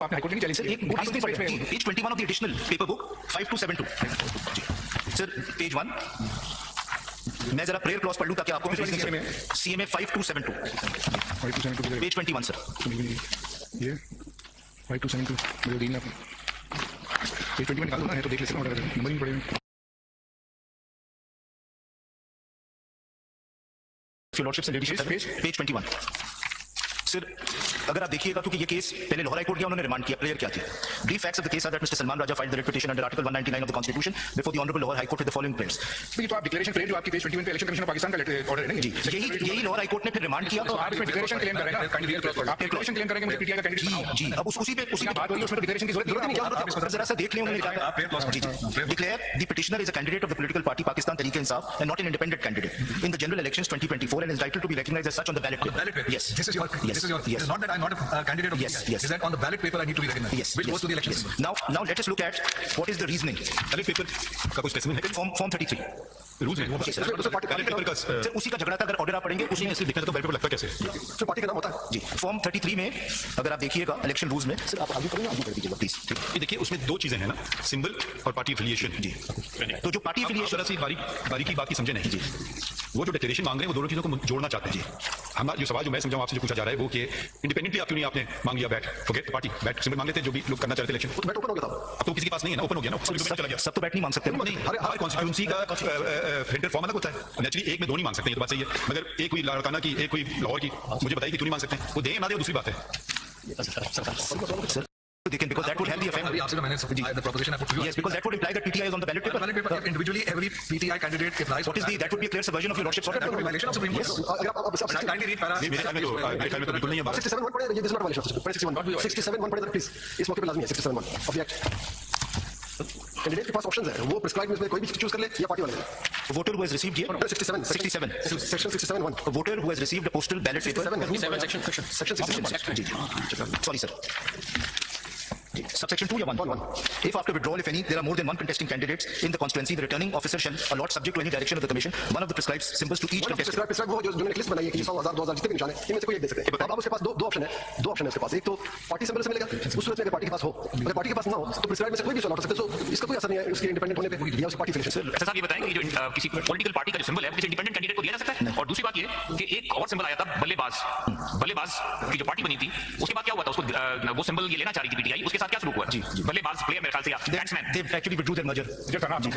आपने हाईकोर्ट में नहीं चैलेंज एक page 21 of the additional paper book 5272 sir page 1 मैं जरा प्रेयर क्लॉज पढ़ लूं ताकि आपको सीएमए 5272 पेज 21 सर ये 5272 मुझे दी ना पेज 21 निकाल दो ना, है तो देख लेते हैं और नंबर ही पड़ेगा। Your Lordship and Ladyship, page 21 sir अगर आप देखिएगा क्योंकि ये केस पहले लाहौर हाई कोर्ट गया, उन्होंने रिमांड किया, प्रेयर क्या थी। Brief facts of the case are that mister Salman Raja filed the petition under article 199 of the constitution before the honourable Lahore high court with the following prayers. तो ये तो आप डिक्लेरेशन प्रेयर जो आपकी पेज 21 पे इलेक्शन कमीशन ऑफ पाकिस्तान का letter order है ना, जी यही लाहौर हाई कोर्ट ने फिर रिमांड किया। तो आप इसमें डिक्लेरेशन क्लेम कर रहे हैं ना, आप डिक्लेरेशन क्लेम करेंगे मुझे पीटीआई का कैंडिडेट बनाओ जी। अब उसी पे बात हो रही है, उसमें डिक्लेरेशन की जरूरत नहीं है। जरा सा देख लें, उन्होंने लिखा जी declare the petitioner is a candidate of the political party Pakistan Tehreek-e-Insaf and not an independent candidate in the general elections 2024 and is entitled to be recognized as such on the ballot paper. Yes. This is your. It's not that I'm not a candidate of yes. Is that on the ballot paper I need to be recognized? Yes. Which goes to the election. Now let us look at what is the reasoning. Ballot paper का कुछ specific है form 33 rules में ballot paper का sir उसी का झगड़ा था, अगर ऑर्डर आप पढ़ेंगे उसी में इसलिए देखना तो बैलेट पेपर लगता कैसे तो पार्टी का नाम होता है जी। फॉर्म 33 में अगर आप देखिएगा इलेक्शन रूल्स में सर आप आगे करेंगे, आगे कर दीजिएगा प्लीज। ये देखिए उसमें दो चीजें हैं ना, सिंबल और पार्टी एफिलिएशन जी। तो जो पार्टी एफिलिएशन जरा सी बारीकी बात की समझे नहीं जी। वो जो डिक्लेरेशन मांग रहे हैं वो दोनों चीजों को जोड़ना चाहते हैं जी। हमारा जो सवाल जो मैं समझाऊं आपसे जो पूछा जा रहा है वो कि इंडिपेंडेंटली आप क्यों नहीं आपने मांग लिया bat forget party bat symbol मांग लेते जो भी लोग करना चाहते इलेक्शन तो बैट ओपन हो गया था। अब तो किसी के पास नहीं है ना, ओपन हो गया ना, चला गया। सब तो बैट नहीं मांग सकते नहीं, हर कॉन्स्टिट्यूंसी का फिल्टर फॉर्म अलग होता है। नेचुरली एक में दो नहीं मांग सकते, ये तो बात सही है, मगर एक कोई लाड़काना की एक कोई लाहौर की मुझे बताइए कि क्यों नहीं मांग सकते हैं, वो दें ना दे दूसरी बात है। Because that would help the effect. The proposition I put to you. Yes, because that would imply that PTI is on the ballot paper. Individually, every PTI candidate applies. What is the? That would be a clear subversion of your lordship's order. That would be violation of Supreme Court. Kindly read para. मेरे ख्याल में तो बिल्कुल नहीं है बात। 67 1 पढ़े, ये दिस नॉट वायलेशन ऑफ 67 1 पढ़े प्लीज, इस मौके पे लाजमी है 67 1 ऑफ द एक्ट। कैंडिडेट के पास ऑप्शंस है, वो प्रिस्क्राइब में कोई भी चूज कर ले या पार्टी वाले। Voter who has received here 67 section 67 1 a voter who has received a postal ballot paper 67 section 67 sorry sir subsection 2 या 1 if after withdrawal if any there are more than one contesting candidates in the constituency the returning officer shall allot subject to any direction of the commission one of the prescribed symbols to each contestant prescribe वो जो उन्होंने list बनाई है कि 100,000 2000 जितने भी निशान है इनमें से कोई एक दे सकते हैं। अब उसके पास दो ऑप्शन है उसके पास, एक तो पार्टी सिंबल से मिलेगा, उस सूरत में अगर पार्टी के पास हो, अगर पार्टी के पास ना हो तो प्रिस्क्राइब में से कोई भी अलॉट कर सकते हैं। तो इसका कोई असर नहीं है उसके इंडिपेंडेंट होने पे या उसकी पार्टी एफिलिएशन। ऐसा साहब ये बताएंगे कि जो किसी पॉलिटिकल पार्टी का जो सिंबल है किसी इंडिपेंडेंट कैंडिडेट को दिया जा सकता है। और दूसरी बात ये कि एक और सिंबल आया था बल्लेबाज की जो पार्टी बनी थी उसके बाद क्या हुआ था, उसको वो सिंबल ये लेना चाह रही थी पीटीआई, उसके साथ क्या शुरू हुआ जी बल्लेबाज प्लेयर मेरे ख्याल से batsman they actually withdrew their merger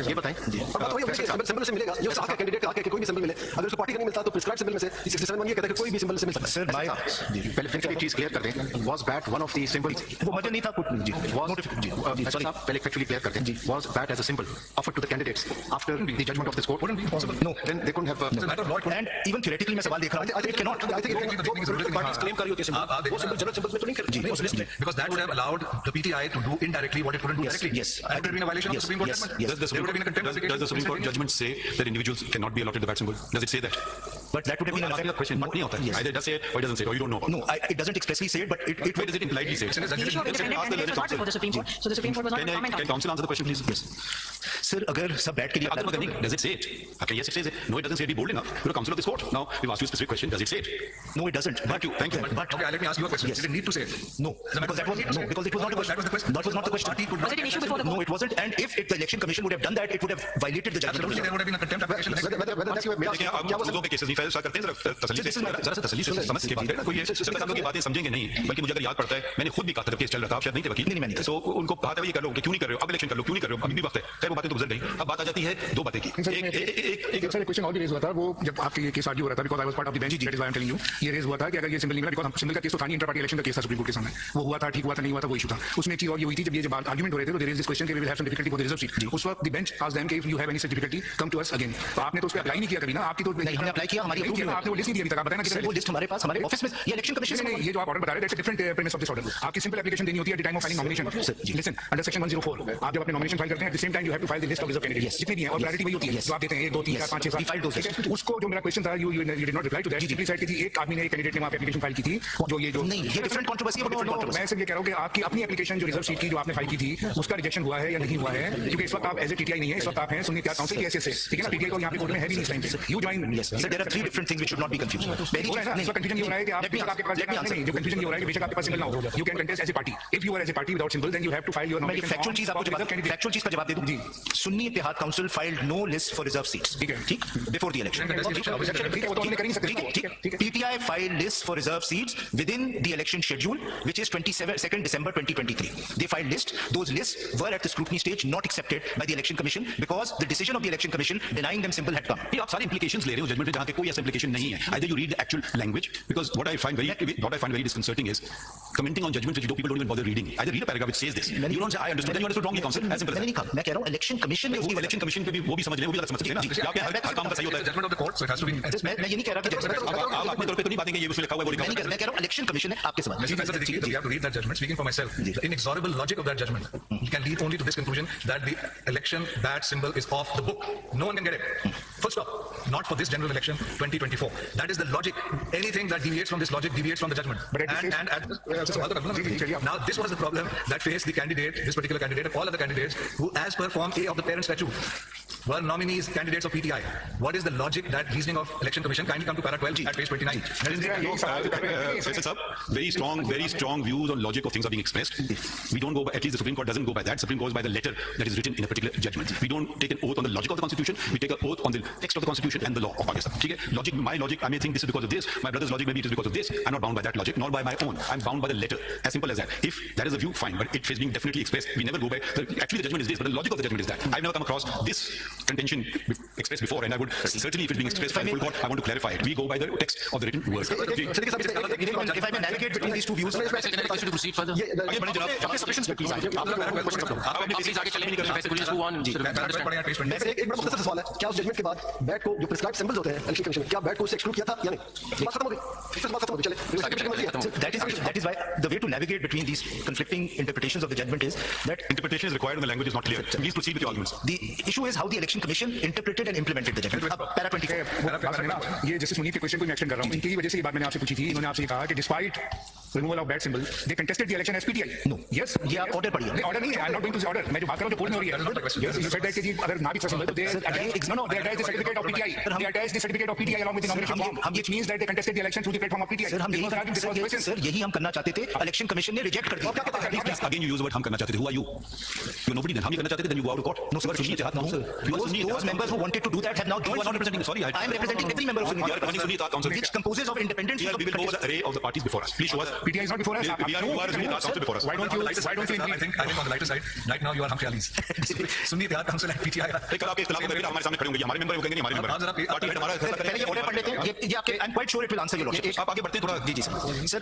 ये बताएं जी। अब तो ये सिंबल से मिलेगा, ये साथ कैंडिडेट का कोई भी सिंबल मिले, अगर उसको पार्टी का नहीं मिलता तो प्रिस्क्राइब सिंबल में से 67 1 ये कहता है कि कोई भी सिंबल से मिल सकता है। सर मैं पहले फिर एक चीज क्लियर कर दें, was bat one of the symbols, वो मर्जर नहीं था कुछ जी सॉरी पहले फैक्चुअली क्लियर कर दें, was bat as a symbol offered to the candidates after the judgement of this court, no then they couldn't have and even theoretically मैं सवाल देख रहा हूं, I think it cannot parties claim कर रही होती है वो सिंबल जनरल सिंबल्स में तो नहीं कर जी because that would have allowed the PTI to do indirectly what it couldn't do directly. yes That would have been a violation of the Supreme Court judgment. Does the Supreme Court judgment say that individuals cannot be allotted the bat symbol? Does it say that? but that would have been an the question नहीं होता है, either it does say it or it doesn't say it, or you don't know about no it doesn't expressly say it but it where does it impliedly say it? The issue of independent candidates was not before the Supreme Court, so the Supreme Court was not to comment on Can counsel answer the question please? yes sir अगर सब बैठ के लिए Agar Magani, does it say it? Okay, yes, it says it. No, it doesn't say it. Be bold enough. You're a counsel of this court. Now, we've asked you a specific question. Does it say it? no it doesn't Thank you. Thank you. but Okay, let me ask you a question. Yes. Did it need to say it? no because that was no because it was not a question. That was the question. That was not the question. Was it an issue before the no it wasn't and if the election commission would have done that it would have violated the judgment Absolutely, there would have been a contempt application. whether that's your देखिए आप लोगों के cases नहीं फैल करते हैं, जरा सा तसल्ली से समझ के बात करें। कोई ये सब हम लोग की बातें समझेंगे नहीं, बल्कि मुझे अगर याद पड़ता है मैंने खुद भी कहा था जब केस चल रहा था, आप शायद नहीं थे वकील, नहीं मैंने तो उनको कहा था ये कर लो कि क्यों नहीं कर रहे हो, अब इलेक्शन कर लो, क्यों नहीं कर रहे हो, अभी भी वक्त है। खैर वो बातें तो गुजर गई, अब बात आ जाती है दो बातें की। एक क्वेश्चन और भी रेज हुआ था, वो जब आपके ये केस आर्ग्यू हो रहा था, because I was part of the bench, that is why I am telling you, ये रेज हुआ था कि अगर ये सिंबल नहीं मिला, बिकॉज़ सिंबल का केस तो था नहीं, इंटर पार्टी इलेक्शन का केस था सुप्रीम कोर्ट के सामने, वो हुआ था, ठीक हुआ था, नहीं हुआ था, वो इशू था। उसमें एक चीज और ये हुई थी, जब ये जब आर्गुमेंट हो रहे थे तो देयर इज दिस क्वेश्चन कि we will have some difficulty for the reserve seat, उस वक्त द बेंच आस्क्ड देम कि if you have any such difficulty come to us again. तो आपने तो उस पे अप्लाई नहीं किया कभी ना, आपकी तो नहीं हमने अप्लाई किया, हमारी आपने वो लिस्ट नहीं दिया अभी तक, आप बताना कि वो लिस्ट हमारे पास हमारे ऑफिस में ये इलेक्शन कमीशन नहीं, ये जो आप ऑर्डर बता रहे हैं, that's a different premise of this order. आपकी सिंपल एप्लीकेशन देनी होती है at the time of filing nomination. Listen, under section 104 आप जब अपने नॉमिनेशन फाइल करते हैं, at the same time you have to file the list of reserve candidates जितने भी हैं, और प्रायोरिटी वही होती है जो आप देते हैं 1 2 3 4 5 6 We filed those 7। उसको जो मेरा क्वेश्चन था, you did not reply to that. Simply said कि जी एक आदमी ने, एक कैंडिडेट ने वहां पे एप्लीकेशन फाइल की थी, जो ये जो नहीं, ये डिफरेंट कंट्रोवर्सी है, डिफरेंट कंट्रोवर्सी। मैं सिर्फ ये कह रहा हूं कि आपकी अपनी एप्लीकेशन जो रिजर्व सीट की जो आपने फाइल की थी, उसका रिजेक्शन हुआ है या नहीं हुआ है, क्योंकि इस वक्त आप एज ए टीटीआई नहीं है, इस वक्त आप हैं सुन्नी इत्तेहाद काउंसिल की एसएस से, ठीक है ना। पीटीआई को यहां पे कोर्ट में है भी नहीं इस टाइम पे। You join Yes, sir. There are three different things which should not be confused. पहली हो रहा है ना, चीज इसका कंफ्यूजन ये हो रहा है कि आप बेशक आपके पास नहीं, जो कंफ्यूजन ये हो रहा है कि बेशक आपके पास सिंबल ना हो, you can contest as a party. If you are as a party without symbol, then you have to file your मैं ये नॉमिनेशन फैक्चुअल चीज आपको फैक्चुअल चीज का जवाब दे दूं। जी। Sunni Ittehad council filed no list for reserve seats, ठीक है। ठीक, बिफोर द इलेक्शन। ठीक है, वो तो हमने कर ही नहीं सकते। ठीक है। PTI filed lists for reserve seats within the election schedule, which is 2nd December 2023. They filed lists. Those lists were at the scrutiny stage not accepted by the election commission because the decision of the election commission denying them symbol had come. ये आप सारी implications ले रहे हो judgement में, जहां के कोई ऐसा implication नहीं है। Either you read the actual language, because what I find very disconcerting is commenting on judgments which people don't even bother reading. Either read a paragraph which says this. You don't say I understood, then you understood wrongly, counsel. As simple as मैंने नहीं कहा, मैं कह रहा हूं election commission ने वो election commission पे भी वो भी समझ रहे हैं, वो भी गलत समझ सकते हैं ना। आपके हर काम का सही होता है। Judgment of the court, so it has to be मैं ये नहीं कह रहा कि आप अपने तौर पे तो नहीं बातें कि ये उसमें लिखा हुआ है, वो लिखा हुआ है। मैं कह रहा हूं इलेक्शन कमीशन ने आपके समझ You have to read that judgment. Speaking for myself, the inexorable logic of that judgment can lead only to this conclusion that the election badge symbol is off the book. No one can get it. Full stop. Not for this general election 2024. That is the logic. Anything that deviates from this logic deviates from the judgment. Now this was the problem that faced the candidate, this particular candidate, and all other candidates who, as per Form A of the parent statute, were nominees, candidates of PTI. What is the logic, that reasoning of election commission? Kindly come to para 12 at page 29. Faisal sir, very strong views on logic of things are being expressed. We don't go by, at least the Supreme Court doesn't go by that. Supreme goes by the letter that is written in a particular judgment. We don't take an oath on the logic of the Constitution. We take an oath on the text of the Constitution and the law of Pakistan. Okay? Logic, my logic, I may think this is because of this. My brother's logic, maybe it is because of this. I'm not bound by that logic, nor by my own. I'm bound by the letter. As simple as that. If that is the view, fine. But it is being definitely expressed. We never go by. Actually, the judgment is this, but the logic of the judgment is that. I've never come across this contention expressed before, and I would certainly, if it's being expressed by the full court, I want to clarify it. We go by the text of the written word. if I may navigate between these two views, proceed further. आगे बढ़े जनाब। आपके suggestions पे please आइए। आप अपने please आगे चलें, नहीं कर सकते। Move on. एक बड़ा मुख्तसर सवाल है, क्या उस जजमेंट के बाद बैट को जो प्रिस्क्राइब्ड सिंबल्स होते हैं इलेक्शन कमीशन, क्या बैट को उससे एक्सक्लूड किया था या नहीं? बात खत्म हो गई, बात खत्म हो गई। चले, that is why the way to navigate between these conflicting interpretations of the judgment is that interpretation is required when the language is not clear. Please proceed with your arguments. the issue is how the election commission interpreted and implemented the judgment. Para 24. ये justice Munif के question को मैं extend कर रहा हूं। इनकी वजह से ये बात मैंने आपसे पूछी थी। इन्होंने आपसे कहा कि despite removal of bat symbol they contested the election as PTI. No. Yes, ये आप ऑर्डर पढ़िए। ऑर्डर नहीं है, I am not going to say order. मैं जो बात कर रहा हूं जो कोर्ट में हो रही है। यस, यू सेड दैट कि जी अगर ना भी था सिंबल तो दे attach the certificate of PTI. They attach the certificate of PTI along with the nomination form, which means that they contested the election through the platform of PTI. Sir यही हम करना चाहते थे, इलेक्शन कमीशन ने reject कर दिया। Again, you use the word हम करना चाहते थे. Who are you? You're nobody then. हम ये करना चाहते थे, then you go out of court. No, sir. Those members who wanted to do that have now joined. You are not representing. Sorry, I am representing every member of Sunni You are representing Sunni Ittihad Council. which composes of independents. Here we will go over the array of the parties before us. Please show us. PTI is not before us. You are Sunni Ittihad Council before us. Why don't you I think on the lighter side, right now you are Humphrey Ali's. Sunni Ittihad Council and PTI. कल आपके इख्तिलाफ में हमारे सामने खड़े होंगे. हमारे member वो कहेंगे नहीं हमारे मेंबर. पार्टी हेड हमारा फैसला पहले ये ऑर्डर पढ़ लेते हैं। ये आपके I am quite sure it will answer your lordship. आप आगे बढ़ते हैं थोड़ा. जी सर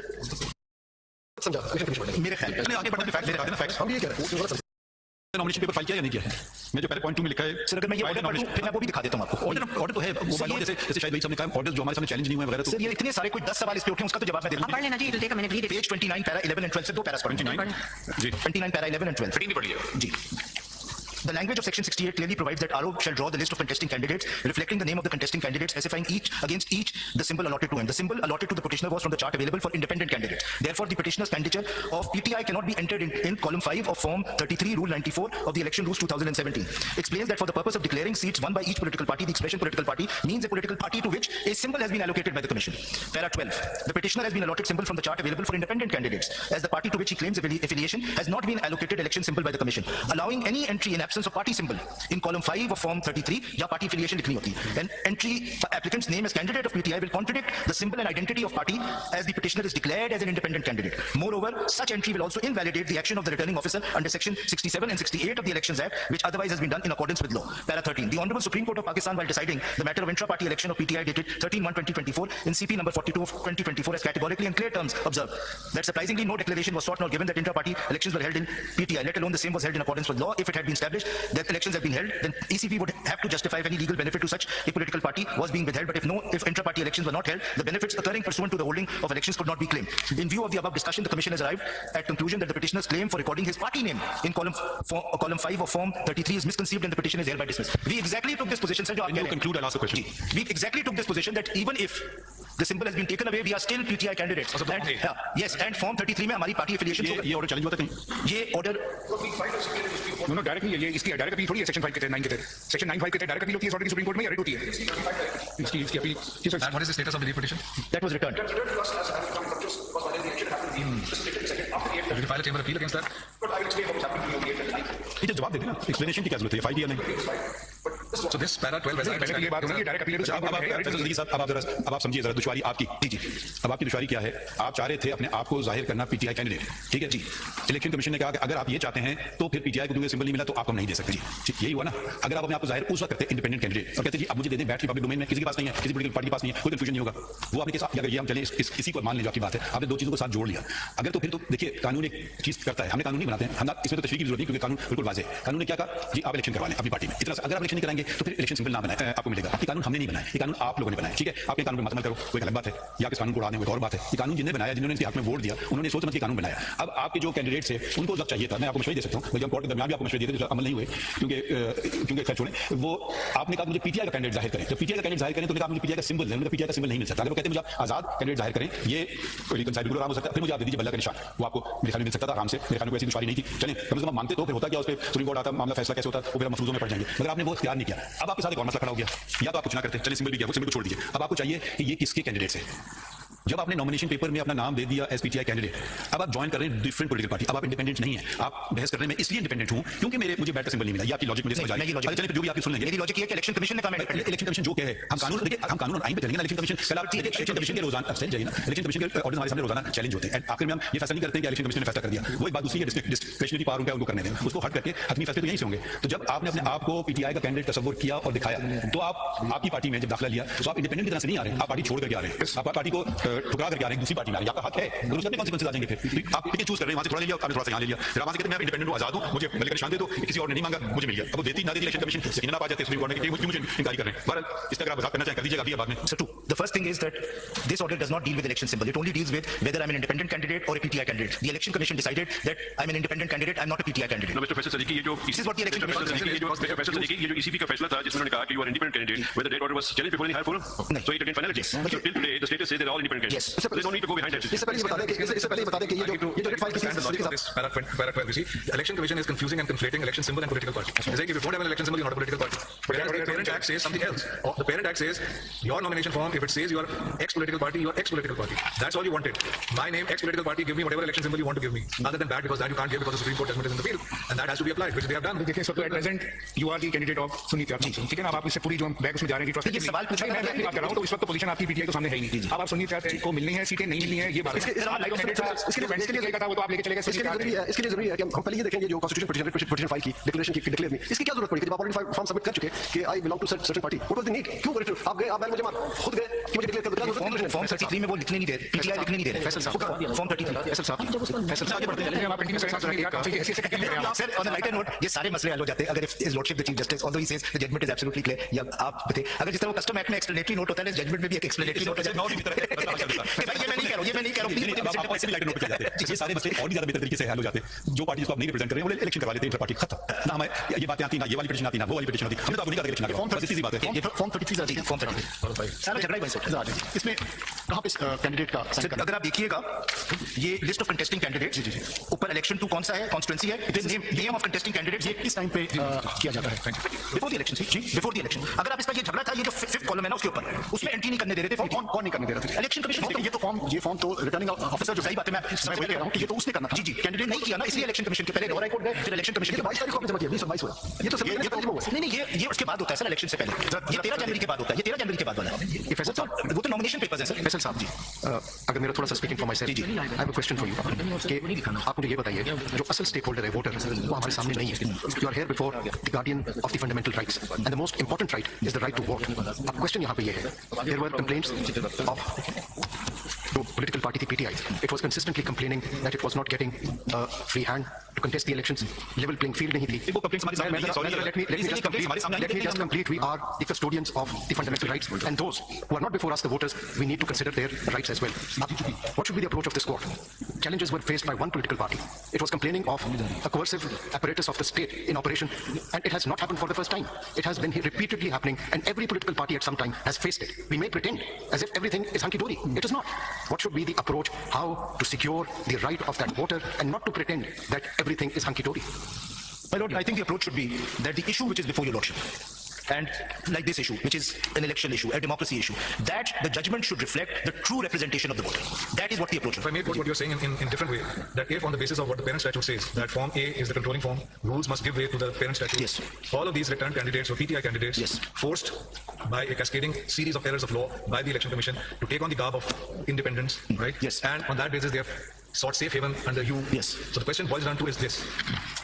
समझा मेरे ख्याल नहीं आगे बढ़ते फैक्ट मेरे फैक्ट हम ये कह रहे हैं नॉमिनेशन पेपर फाइल किया या नहीं किया है? मैं जो पहले पॉइंट 2 में लिखा है सर, अगर मैं ये ऑर्डर पढ़ूं फिर मैं वो भी दिखा देता हूं आपको। ऑर्डर तो है वो बाय लॉ जैसे शायद भाई साहब ने कहा ऑर्डर जो हमारे सामने चैलेंज नहीं हुए वगैरह तो सर ये इतने सारे कोई 10 सवाल इस पे उठे उसका तो जवाब मैं दे आप पढ़ लेना जी, it will take a minute, read it. Page 29 para 11 and 12 से दो पैरास पढ़ें। 29 जी 29 पैरा 11 and 12 फिटिंग भी पढ़ लिया। जी। The language of section 68 clearly provides that RO shall draw the list of contesting candidates, reflecting the name of the contesting candidate, specifying against each the symbol allotted to him. The symbol allotted to the petitioner was from the chart available for independent candidates. Therefore, the petitioner's candidature of PTI cannot be entered in column 5 of Form 33, Rule 94 of the Election Rules 2017. Explains that for the purpose of declaring seats won by each political party, the expression political party means a political party to which a symbol has been allocated by the Commission. Para 12. The petitioner has been allotted symbol from the chart available for independent candidates, as the party to which he claims affiliation has not been allocated election symbol by the Commission, allowing any entry in absence of party symbol in column 5 of Form 33 या party affiliation लिखनी होती है. An entry applicant's name as candidate of PTI will contradict the symbol and identity of party as the petitioner is declared as an independent candidate. Moreover, such entry will also invalidate the action of the returning officer under section 67 and 68 of the Elections Act, which otherwise has been done in accordance with law. Para 13. The Honorable Supreme Court of Pakistan, while deciding the matter of intra-party election of PTI dated 13/1/2024 in CP number 42 of 2024, has categorically in clear terms observed that surprisingly no declaration was sought nor given that intra-party elections were held in PTI, let alone the same was held in accordance with law if it had been established established that elections have been held, then ECB would have to justify if any legal benefit to such a political party was being withheld. But if intra-party elections were not held, the benefits occurring pursuant to the holding of elections could not be claimed. In view of the above discussion, the Commission has arrived at conclusion that the petitioner's claim for recording his party name in column 5 of Form 33 is misconceived and the petition is hereby dismissed. We exactly took this position, sir. When you conclude, I'll ask a question. We exactly took this position that even if the symbol has been taken away, we are still PTI candidates. And, yes, and Form 33 में हमारी party affiliation ये order challenge हुआ था कहीं? ये order no directly ये इसकी direct appeal थोड़ी है सेक्शन 5 के तहत 9 के तहत सेक्शन 9 5 के तहत डायरेक्ट अपील होती है सुप्रीम कोर्ट में या रिट होती है इसकी appeal And what is the status of the leave petition? that was returned. Did you file a chamber appeal against that? ये जवाब दे देना एक्सप्लेनेशन की क्या जरूरत है फाइल किया नहीं So this para 12 वैसा पहले तो ये बात होगी कि डायरेक्ट अपील अब आप समझिए जरा दुश्वारी आपकी जी अब आपकी दुश्वारी क्या है आप चाह रहे थे अपने आप को जाहिर करना पीटीआई कैंडिडेट ठीक है जी इलेक्शन कमीशन ने कहा कि अगर आप ये चाहते हैं तो फिर पीटीआई को सिंबल नहीं मिला तो आपको नहीं दे सकते जी यही हुआ ना अगर आप अपने आप को जाहिर उस वक्त करते इंडिपेंडेंट कैंडिडेट और कहते जी अब मुझे दे दें बैठ के पब्लिक डोमेन में किसी के पास नहीं है किसी पोलिटिकल पार्टी के पास नहीं है कोई कंफ्यूजन नहीं होगा वो आपके साथ अगर ये हम चले इसी को मान लीजिए आपकी बात है आपने दो चीजों को साथ जोड़ लिया अगर तो फिर तो देखिए कानून एक चीज करता है हमने कानून नहीं बनाते हैं हम इसमें तो तशरीह की जरूरत नहीं क्योंकि कानून बिल्कुल वाज़ेह है कानून ने क्या कहा जी आप इलेक्शन करवा लें अपनी पार्टी में इतना अगर आप इलेक्शन नहीं कराएंगे तो फिर इलेक्शन सिंबल ना बनाए आपको मिलेगा ये कानून हमने नहीं बनाया ये कानून आप लोगों ने बनाया ठीक है आपके कानून पर मतमल करो कोई अलग बात है या किस कानून को उड़ाने कोई और बात है ये कानून जिन्होंने बनाया जिन्होंने इसके हक में वोट दिया उन्होंने सोच समझ के कानून बनाया अब आपके जो कैंडिडेट्स है उनको जब चाहिए था मैं आपको मशवरे दे सकता हूँ जब कोर्ट के दरमियान भी आपको मशवरे दिए थे अमल नहीं हुए क्योंकि खैर छोड़े वो आपने कहा मुझे पीटीआई का कैंडिडेट जाहिर करें जब पीटीआई का कैंडिडेट जाहिर करें तो मुझे पीटीआई का सिंबल है मुझे पीटीआई का सिंबल नहीं मिल सकता अगर वो कहते हैं मुझे आजाद कैंडिडेट जाहिर करें ये रिकनसाइल हो सकता है फिर मुझे आप दे दीजिए बल्ला का निशान वो आपको मेरे ख्याल में मिल सकता था आराम से मेरे ख्याल में कोई ऐसी दुश्वारी नहीं थी चलें कम से कम मानते तो फिर होता क्या उस पर सुप्रीम कोर्ट आता मामला फैसला कैसे होता वो फिर मफरूजों में पड़ जाएंगे मगर आपने वो इख्तियार नहीं किया अब आपके साथ एक और मसला खड़ा हो गया या तो आप कुछ ना करते चलिए सिंबल भी गया वो सिंबल को छोड़ दीजिए अब आपको चाहिए कि ये किसके कैंडिडेट्स है जब आपने नॉमिनेशन पेपर में अपना नाम दे दिया एस पीटीआई कैंडिडेट अब आप ज्वाइन कर रहे हैं डिफरेंट पॉलिटिकल पार्टी अब आप इंडिपेंडेंट नहीं है आप बहस कर रहे हैं मैं इसलिए इंडिपेंडेंट हूं क्योंकि मुझे बैट का सिंबल नहीं मिला ये आपकी लॉजिक मुझे समझ आई चलिए जो भी आपकी सुन लेंगे मेरी लॉजिक ये है कि इलेक्शन कमीशन ने कहा इलेक्शन कमीशन जो कहे हम कानून देखिए हम कानून आइन पे चलेंगे ना इलेक्शन कमीशन इलेक्शन कमीशन के रोजाना चल जाइए ना इलेक्शन कमीशन के ऑर्डर हमारे सामने रोजाना चैलेंज होते हैं आखिर में हम ये फैसला नहीं करते हैं कि इलेक्शन कमीशन ने फैसला कर दिया वो एक बात दूसरी है डिस्क्रिशनरी पावर उनका उनको करने दें उसको हट करके हतमी फैसले तो यहीं से होंगे तो जब आपने अपने आप को पीटीआई का कैंडिडेट तस्वुर किया और दिखाया तो आपकी पार्टी में जब दाखिला लिया तो आप इंडिपेंडेंट की तरह से नहीं आ रहे आप पार्टी छोड़ करके आ रहे हैं आप पार्टी को ठुकरा करके आ रहे हैं दूसरी पार्टी में आपका हक है अगर उसके कॉन्सिक्वेंसेस आ जाएंगे फिर आप पिक चूज कर रहे हैं वहां से थोड़ा ले लिया आपने थोड़ा सा यहाँ ले लिया फिर वहां से कहते हैं मैं इंडिपेंडेंट हूं आजाद हूं मुझे बल्ले का निशान दे दो किसी और ने नहीं मांगा मुझे मिल गया अब वो देती ना देती इलेक्शन कमीशन से ना पा जाते सुप्रीम कोर्ट ने कि मुझे इंकारी कर रहे हैं बहरहाल इस तरह आप बात करना चाहें कर दीजिएगा अभी बाद में So two, the first thing is that this order does not deal with election symbol. It only deals with whether I'm an independent candidate or a PTI candidate. The election commission decided that I'm an independent candidate. I'm not a PTI candidate. Mr. Faisal Sadiqui, ये जो This is what the election commission ये जो ECB का फैसला था जिसमें उन्होंने कहा कि you are independent candidate whether that order was challenged before any higher forum so it attained finality so till today the status says they're all independent candidates Yes. so there's no need to go behind that इससे पहले ही बता दें कि ये जो red file की This para 12, you see, the election commission is confusing and conflating election symbol and political party. They're saying if you don't have an election symbol, you're not a political party. Whereas the Parent Act says something else. The Parent Act says your nomination form, if it says you are ex-political party, you are ex-political party. That's all you wanted. My name, ex-political party, give me whatever election symbol you want to give me. Other than that, because that you can't give because the Supreme Court judgment is in the field, and that has to be applied, which they have done. देखिए sir at present you are the candidate of Sunita ठीक है ना अब आप इससे पूरी जो हम बैग उसमें जा रहे हैं ये सवाल पूछा मैं बात कर रहा हूं तो इस वक्त पोजीशन आपकी पीटीआई के सामने है ही नहीं अब आप सुनीता को मिलनी है सीटें नहीं मिलनी है ये बात इसके लिए था वो तो आप लेके चले गए इसके लिए जरूरी है कि हम पहले ये देखेंगे जो कॉन्स्टिट्यूशन पिटीशन फाइल की डिक्लेरेशन की डिक्लेयर में इसकी क्या जरूरत पड़ी जब आप ऑलरेडी फॉर्म सबमिट कर चुके कि I belong to certain party what was the need क्यों आप गए आप मुझे खुद गए कि मुझे डिक्लेयर कर दो फॉर्म 33 में वो लिखने नहीं दे रहे पीटीआई लिखने नहीं दे रहे फैसल साहब फॉर्म 33 फैसल साहब आगे बढ़ते हैं आप continue sir on the lighter note ये सारे मसले हल हो जाते हैं अगर his lordship the chief justice although he says the judgment is absolutely clear या आप बताइए अगर जिस तरह कस्टम एक्ट में एक्सप्लेनेटरी नोट होता है जजमेंट में भी एक एक्सप्लेनेटरी नोट होता है ये मैं नहीं कह रहा हूं ये लाइटर नोट पे जाते हैं ये सारे मसले और भी ज्यादा बेहतर तरीके से हल हो जाते हैं जो पार्टी जिसको आप नहीं रिप्रेजेंट कर रहे हैं वो इलेक्शन करवा लेते हैं इंटर पार्टी खत्म ना हमें ये बातें आती ना ये वाली पिटीशन आती ना वो वाली पिटीशन आती हमने तो आपको नहीं कहा इलेक्शन करवा फॉर्म 33 बात है ये फॉर्म 33 आती है फॉर्म 33 सारा झगड़ा ही बन इसमें कहां पे कैंडिडेट का सकता है अगर आप देखिएगा ये लिस्ट ऑफ कंटेस्टिंग कैंडिडेट्स ऊपर इलेक्शन 2 कौन सा है कॉन्स्टिट्यूएंसी है नेम ऑफ कंटेस्टिंग कैंडिडेट्स ये किस टाइम पे किया जाता है बिफोर द इलेक्शन जी बिफोर द इलेक्शन अगर आप इसका ये झगड़ा था ये जो 5th कॉलम है ना उसके ऊपर उसमें एंट्री नहीं करने दे रहे थे कौन नहीं करने दे रहे थे इलेक्शन कमीशन ये फॉर्म तो रिटर्निंग ऑफिसर जो सही बात है मैं वही कह रहा हूं कि ये तो उसने करना था जी कैंडिडेट नहीं किया ना इसलिए इलेक्शन कमीशन के पहले लोअर हाई कोर्ट गए फिर इलेक्शन कमीशन के 22 तारीख को आपने जमा किया 20 और 22 हुआ ये तो सब नहीं ये उसके बाद होता है सर इलेक्शन से पहले ये 13 जनवरी के बाद होता है ये 13 जनवरी के बाद वाला है ये फैसल साहब वो तो नॉमिनेशन पेपर्स हैं सर फैसल साहब जी अगर मेरा थोड़ा सा speaking for my self I have a question for you कि आप मुझे ये बताइए जो असल स्टेक होल्डर है वोटर वो हमारे सामने नहीं है you are here before the guardian of the fundamental rights and the most important right is the right to vote अब क्वेश्चन यहाँ पे ये है देयर वर कंप्लेंट्स ऑफ जो political party थी PTI, it was consistently complaining that it was not getting a free hand to to contest the elections. Level playing field नहीं थी. वो complaints हमारे सामने नहीं है, sorry. Let me just complete. We are the custodians of the fundamental rights, and those who are not before us, the voters, we need to consider their rights as well. What should be the approach of this court? Challenges were faced by one political party. It was complaining of a coercive apparatus of the state in operation, and it has not happened for the first time. It has been repeatedly happening, and every political party at some time has faced it. We may pretend as if everything is hunky-dory. It is not. What should be the approach? How to secure the right of that voter and not to pretend that everything is hunky-dory? My lord, I think the approach should be that the issue which is before your lordship, and like this issue, which is an election issue, a democracy issue, that the judgment should reflect the true representation of the voter. That is what the approach should If I may put what you're saying in different way, that if on the basis of what the parent statute says, that Form A is the controlling form, rules must give way to the parent statute. Yes. All of these returned candidates or PTI candidates, Yes. forced by a cascading series of errors of law by the Election Commission to take on the garb of independence, right? Yes. And on that basis, they have sought safe haven under you. Yes. So the question boils down to is this: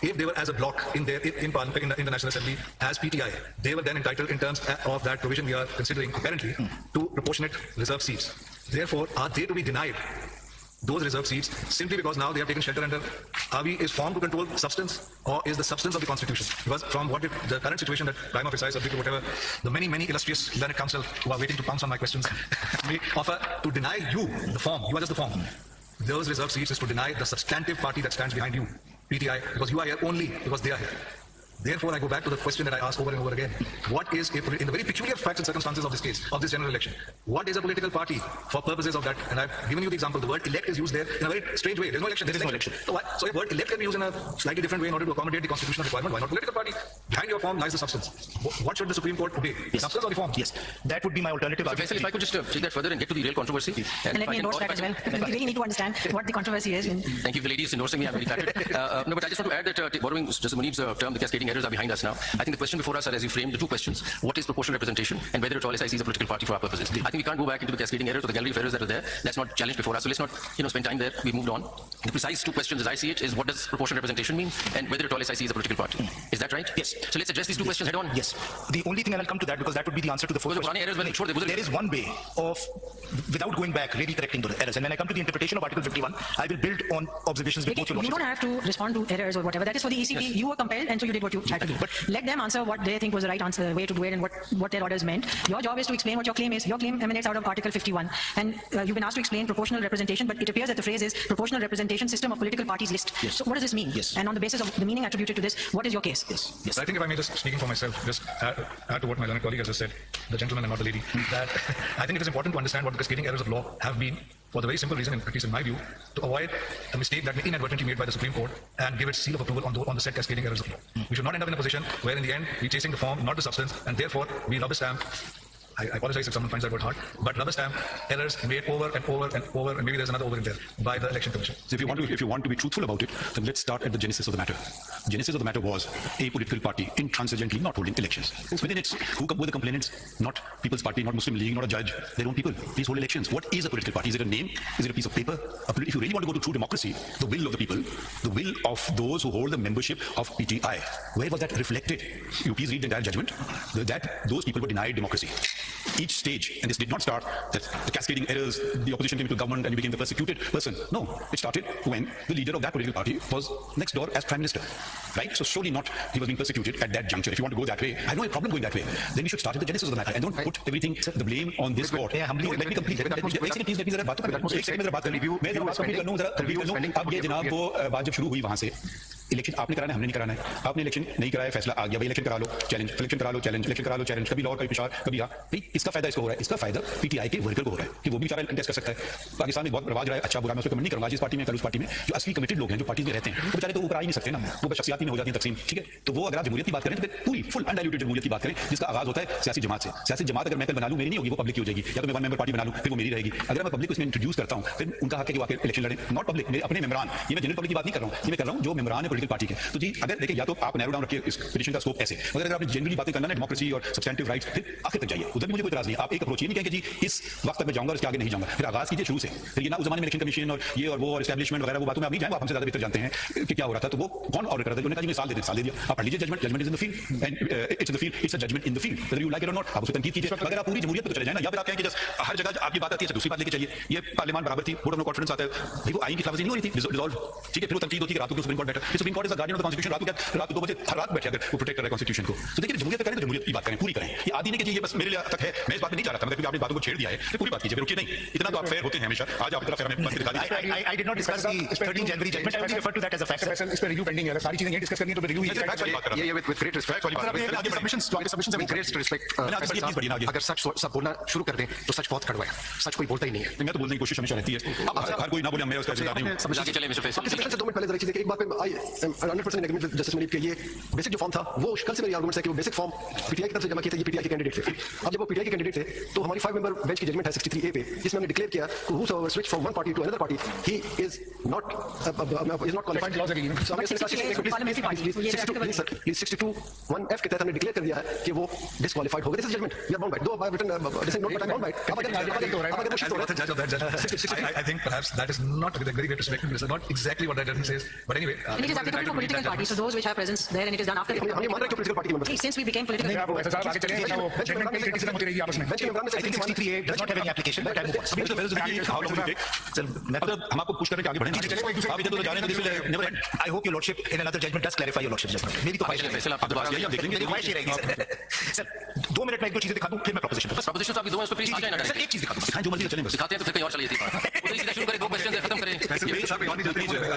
if they were as a bloc in Parliament, in the National Assembly as PTI, they were then entitled in terms of that provision we are considering apparently to proportionate reserve seats. Therefore, are they to be denied those reserve seats simply because now they have taken shelter under is formed to control substance, or is the substance of the constitution? Because from the current situation that prima facie subject to whatever the many illustrious learned counsel who are waiting to pounce on my questions may offer to deny you the form, you are just the form. Those reserve seats is to deny the substantive party that stands behind you, PTI, because you are here only because they are here. Therefore, I go back to the question that I asked over and over again. What is, in the very peculiar facts and circumstances of this case, of this general election, what is a political party for purposes of that? And I've given you the example. The word elect is used there in a very strange way. There's no election. There is no election. So if word elect can be used in a slightly different way in order to accommodate the constitutional requirement, why not political party? Behind your form lies the substance. What should the Supreme Court obey? The substance or the form? Yes, that would be my alternative. So Faisal, if I could just take that further and get to the real controversy. And let me endorse that as well. We really need to understand what the controversy is. Thank you, the lady is endorsing me. I'm very flattered. No, but I just want to add that borrowing Justice Munib's term, the cascading errors are behind us now. I think the question before us are, as you framed, the two questions: what is proportional representation, and whether at all SIC is a political party for our purposes. I think we can't go back into the cascading errors or the gallery of errors that are there. That's not challenged before us. So let's not, spend time there. We've moved on. The precise two questions, as I see it, is what does proportional representation mean, and whether at all SIC is a political party. Is that right? Yes. So let's address these two questions head on. Yes. The only thing, and I'll come to that because that would be the answer to the first question. Errors, well, sure, there is one way of, without going back, really correcting the errors. And when I come to the interpretation of Article 51, I will build on observations with both your You don't have to respond to errors or whatever. That is for the ECB. Yes. You were compelled, and so you did what you had to do. But let them answer what they think was the right answer, way to do it, and what their orders meant. Your job is to explain what your claim is. Your claim emanates out of Article 51, and you've been asked to explain proportional representation. But it appears that the phrase is proportional representation system of political parties list. Yes. So what does this mean? Yes. And on the basis of the meaning attributed to this, what is your case? Yes. Yes. I think if I may just, speaking for myself, just add to what my learned colleague has just said, the gentleman and not the lady, that I think it is important to understand what the cascading errors of law have been, for the very simple reason, at least in my view, to avoid a mistake that may inadvertently made by the Supreme Court and give its seal of approval on the said cascading errors of law. We should not end up in a position where in the end we're chasing the form, not the substance, and therefore we rubber stamp. I apologize if someone finds that word hard, but rubber stamp errors made over and over and over, and maybe there's another over in there by the Election Commission. So if you want to be truthful about it, then let's start at the genesis of the matter. The genesis of the matter was a political party intransigently not holding elections. Within its, who were the complainants? Not People's Party, not Muslim League, not a judge. Their own people. Please hold elections. What is a political party? Is it a name? Is it a piece of paper? If you really want to go to true democracy, the will of the people, the will of those who hold the membership of PTI, where was that reflected? You please read the entire judgment. That those people were denied democracy. Each stage, and this did not start that the cascading errors, the opposition came into government and you became the persecuted person. No, it started when the leader of that political party was next door as prime minister, right? So surely not he was being persecuted at that juncture. If you want to go that way, I have no problem going that way. Then we should start at the genesis of the matter and don't put everything, the blame on this court. Let me complete. Please let me बात अब ये जनाब वो बात जब शुरू हुई वहां से इलेक्शन आपने कराना है हमने नहीं कराना है आपने इलेक्शन नहीं कराया फैसला आ गया भाई इलेक्शन करा लो चैलेंज इलेक्शन करा लो चैलेंज इलेक्शन करा लो चैलेंज कभी लाहौर कभी पिशावर कभी यहाँ भाई इसका फायदा इसको हो रहा है इसका फायदा पीटीआई के वर्कर को हो रहा है कि वो भी बेचारा कंटेस्ट कर सकता है पाकिस्तान में बहुत रवाज रहा है अच्छा बुरा मैं उसको कमेंट नहीं करूंगा जिस पार्टी में कल उस पार्टी में जो असली कमिटेड लोग हैं जो पार्टी में रहते हैं वो बेचारे तो ऊपर आ ही नहीं सकते ना वो बस शख्सियाती में हो जाती है तकसीम ठीक है तो वो अगर आप जमहूरियत की बात करें तो फिर पूरी फुल अनडाइल्यूटेड जमहूरियत की बात करें जिसका आगाज होता है सियासी जमात से सियासी जमात अगर मैं कल बना लूं मेरी नहीं होगी वो पब्लिक की हो जाएगी या तो मैं वन मेंबर पार्टी बना लूं फिर वो मेरी रहेगी अगर मैं पब्लिक को इसमें इंट्रोड्यूस करता हूं फिर उनका हक है कि वो आके इलेक्शन लड़े नॉट पब्लिक मेरे अपने मेंबरान ये मैं जनरल पब्लिक की बात नहीं कर रहा हूं ये मैं कर रहा हूं जो मेंबरान है पॉलिटिकल पार्टी के तो जी अगर देखिए या तो आप नैरो डाउन रखिए इस पिटीशन का स्कोप ऐसे अगर आपने जनरली बातें करना है डेमोक्रेसी और सब्सटेंटिव राइट्स फिर आखिर तक जाइए उधर भी मुझे कोई इतराज नहीं आप एक अप्रोच ये नहीं कहेंगे जी इस वक्त तक मैं जाऊंगा और इसके आगे नहीं जाऊंगा फिर आगाज कीजिए शुरू से फिर ये ना उस जमाने में इलेक्शन कमीशन और ये और वो और एस्टैब्लिशमेंट वगैरह वो बातों में आप नहीं जाएंगे आप हमसे ज्यादा बेहतर जानते हैं कि क्या हो रहा था तो वो कौन ऑर्डर कर रहा था उन्होंने कहा जी मैं साल दे दिया आप पढ़ लीजिए judgment is in the field and it's in the field it's a judgment in the field whether you like it और नॉट आप उसको तनकीद कीजिए अगर आप पूरी जमहूरियत पे चले जाए ना या फिर आप कहें कि जस्ट हर जगह आपकी बात आती है दूसरी बात लेके चलिए ये पार्लियामेंट बराबर थी वोट ऑफ नो कॉन्फिडेंस आता है भाई वो आईन की खिलाफवर्जी नहीं हो रही थी रिजॉल्व ठीक है फिर वो तनकीद होती है रातों को सुप्रीम कोर्ट बैठा फिर supreme court is the guardian of the constitution. रात को 2 बजे हर रात बैठे अगर वो प्रोटेक्ट कर रहा है कॉन्स्टिट्यूशन को, तो देखिए जमहूरियत करें तो जमहूरियत की बात करें, पूरी करें। ये आदि नहीं कि ये बस मेरे लिए तक है, मैं इस बात में नहीं जा रहा था, मतलब आपने बातों को छेड़ दिया है, तो पूरी बात कीजिए, रुकिए नहीं, इतना तो आप फेयर होते हैं हमेशा। आज आप तरफ हमें बस दिखा दीजिए। I did not discuss the 13 January judgment. I only refer to that as a fact. इस पे रिव्यू पेंडिंग है, सारी चीजें ये डिस्कस करनी है तो रिव्यू ही ये with great respect. आपके submissions have been great respect. अगर सच सब बोलना शुरू कर दें तो सच बहुत कड़वा है, सच कोई बोलता ही नहीं है। मैं तो बोलने की कोशिश हमेशा रहती है, हर कोई ना बोले मैं उसका जिम्मेदार नहीं हूं। आगे चले मिस्टर फैसल। आपके सबमिशन से 2 मिनट पहले जरा चीज़ है कि एक बात पे I am 100% agreement with justice Malik के ये बेसिक जो फॉर्म था वो कल से मेरी आर्गुमेंट्स है कि वो बेसिक फॉर्म पीटीआई की तरफ से जमा किए थे, ये पीटीआई के कैंडिडेट थे। अब जब वो पीटीआई के कैंडिडेट थे तो हमारी 5 मेंबर बेंच की जजमेंट है 63A पे, जिसमें हमने डिक्लेयर किया whosoever switch from one party to another party he is not qualified clause है So, हमने इसमें Parliamentary party. ये 62(1)(f) के तहत हमने डिक्लेयर कर दिया है कि वो डिस्क्वालिफाइड हो गए। This is judgement, we are bound by, though I written this note but I am bound by. अब अगर वो शिफ्ट हो रहा The judge of that judgment. I think perhaps that is not with a very great respect. It's not exactly what that judgment says. But anyway, And it is applicable to political parties, so those which have presence there, and it is done after. हम ये मान रहे हैं कि political party के member Since we became political. ऐसा साहब आगे चलें, वो जजमेंट की क्रिटिसिज्म होती रहेगी आपस में। बेंच के member I think 63A does not have any application, but I move on. How long will it take? Sir, हम आपको पुश करें कि आगे बढ़ें, आप इधर उधर जाने का this will never and. I hope your lordship in another judgment does clarify your lordship's judgment. मेरी तो ख्वाहिश है फैसल आप दोबारा यही आप देख लेंगे। मेरी ख्वाहिश ही रहेगी सर। 2 मिनट में एक दो चीजें दिखा दूं, फिर मैं प्रोपोजिशन बस प्रोपोजिशन आप दो हैं, उस पे प्लीज आ जाए ना। सर एक चीज दिखा दूं। दिखाएं जो मर्जी चलें बस। दिखाते हैं तो फिर कहीं और चली जाती है। उधर ही सीधा शुरू करें, 2 क्वेश्चन से खत्म करें।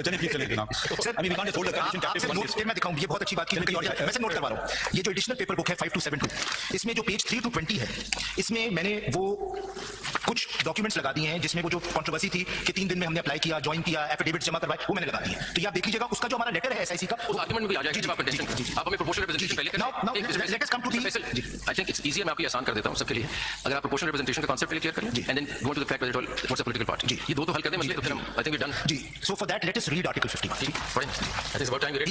चलें प्लीज चलें जनाब। सर अभी विकांड होल्ड द कंडीशन आपसे नोट फिर मैं दिखाऊं, ये बहुत अच्छी बात की है, और मैं से नोट करवा रहा हूं। ये जो एडिशनल पेपर बुक है 5272, इसमें जो पेज 3 to 20 है, इसमें मैंने वो कुछ डॉक्यूमेंट्स लगा दिए हैं जिसमें वो जो कंट्रोवर्सी थी कि 3 दिन में हमने अप्लाई किया, ज्वाइन किया, एफिडेविट जमा करवाए, वो मैंने लगा दिए। तो ये आप देख लीजिएगा, उसका जो हमारा लेटर है एसआईसी का, उस आर्गुमेंट में भी आ जाएगा जब आप कंटेस्टेंट आप हमें प्रोपोर्शनल रिप्रेजेंटेशन पहले Now, let us come to the- I think it's easier, मैं आपके लिए आसान कर देता हूं सबके लिए। अगर आप प्रोपोर्शनल रिप्रेजेंटेशन का कांसेप्ट पहले क्लियर कर लें, and then go to the fact what's a political party. ये दो तो हल कर दें मसले, तो फिर हम आई थिंक वी डन। जी, so for that let us read article 51. ठीक पढ़ें, I think about time we read.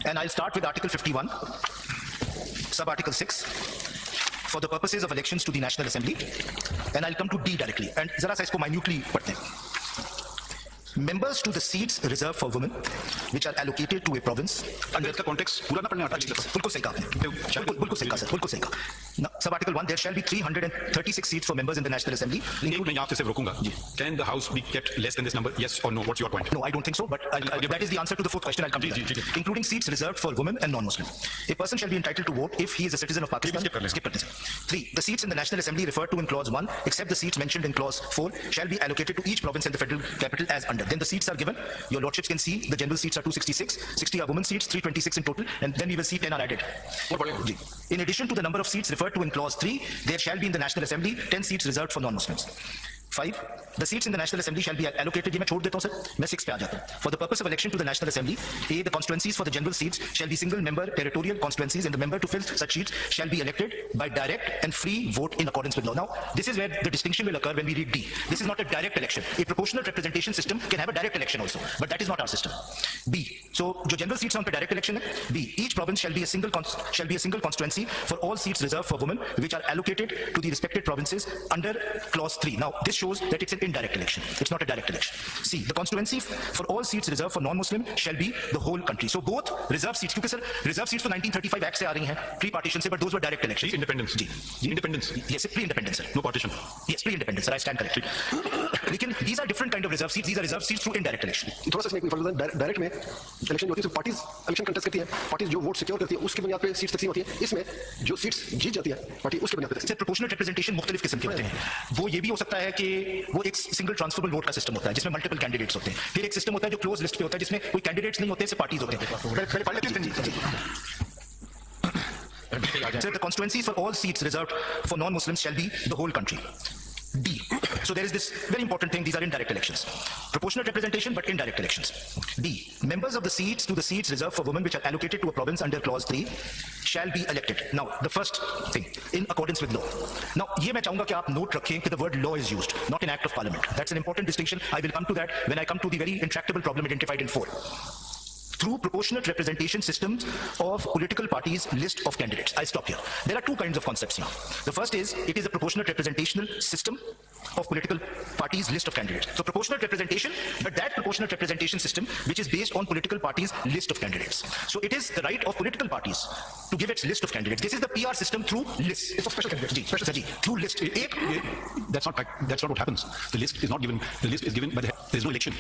And I'll start with article 51, sub article 6, for the purposes of elections to the National Assembly, and I'll come to D directly, and zara sa isko minutely padhte hain. Members to the seats reserved for women which are allocated to a province अंदर इसका context पूरा ना पढ़ने आता है। बिल्कुल सही कहा आपने, बिल्कुल सही कहा सर, बिल्कुल सही कहा। Sub article 1, there shall be 336 seats for members in the National Assembly. मैं यहाँ से सिर्फ रोकूंगा। Can the house be kept less than this number? Yes or no? What's your point? No, I don't think so, but that is the answer to the 4th question. I'll come to that. Including seats reserved for women and non-Muslim. A person shall be entitled to vote if he is a citizen of Pakistan. Skip करते हैं। 3. The seats in the National Assembly referred to in clause 1, except the seats mentioned in clause 4, shall be allocated to each province and the federal capital as under. Then the seats are given. Your lordships can see the general seats are 266, 60 are women seats, 326 in total, and then we will see 10 are added. In addition to the number of seats referred to in clause 3, there shall be in the National Assembly 10 seats reserved for non-Muslims. 5. The seats in the National Assembly shall be allocated. ये मैं छोड़ देता हूं sir, मैं 6 पे आ जाता हूं. For the purpose of election to the National Assembly, A, the constituencies for the general seats shall be single-member territorial constituencies, and the member to fill such seats shall be elected by direct and free vote in accordance with law. Now, this is where the distinction will occur when we read D. This is not a direct election. A proportional representation system can have a direct election also, but that is not our system. B. So, जो general seats हैं उन पे direct election है. B. Each province shall be a single constituency for all seats reserved for women, which are allocated to the respective provinces under clause 3. Now, this shows that it's an indirect election. It's not a direct election. C. The constituency for all seats reserved for non-Muslim shall be the whole country. So both reserved seats, क्योंकि sir reserved seats तो 1935 Act से आ रही हैं, pre-partition से, but those were direct elections. Independence. Ji. Independence. Yes, pre-independence, sir. No partition. Yes, pre-independence, sir. I stand corrected. लेकिन these are different kind of reserved seats. These are reserved seats through indirect election. थोड़ा सा इसमें direct में election होती है, parties election contest करती है, parties जो वोट सिक्योर करती है उसकी बुनियाद पे सीट्स तकसीम होती है। इसमें जो सीट्स जीत जाती है पार्टी उसकी बुनियाद पे सर प्रोपोर्शनल रिप्रेजेंटेशन मुख्तलिफ किस्म के होते हैं। वो ये भी हो सकता है कि वो एक सिंगल ट्रांसफरेबल वोट का सिस्टम होता है जिसमें मल्टीपल कैंडिडेट्स होते हैं। फिर एक सिस्टम होता है जो क्लोज लिस्ट पे होता है जिसमें कोई कैंडिडेट्स नहीं होते, सिर्फ पार्टीज होते हैं। Sir, the constituencies for all seats reserved for non-Muslims shall be the whole country. D. So there is this very important thing. These are indirect elections. Proportional representation, but indirect elections. D. Members of the seats to the seats reserved for women which are allocated to a province under clause 3 shall be elected. Now, the first thing, in accordance with law. Now, ये मैं चाहूंगा कि आप note रखें कि the word law is used, not an act of parliament. That's an important distinction. I will come to that when I come to the very intractable problem identified in 4. Through proportionate representation systems of political parties' list of candidates. I stop here. There are two kinds of concepts here. The first is, it is a proportionate representational system of political parties' list of candidates. So proportionate representation, but that proportionate representation system which is based on political parties' list of candidates. So it is the right of political parties to give its list of candidates. This is the PR system through lists. It's a special candidate. Special through list. That's not what happens. The list is not given. The list is given by the head. There is no election.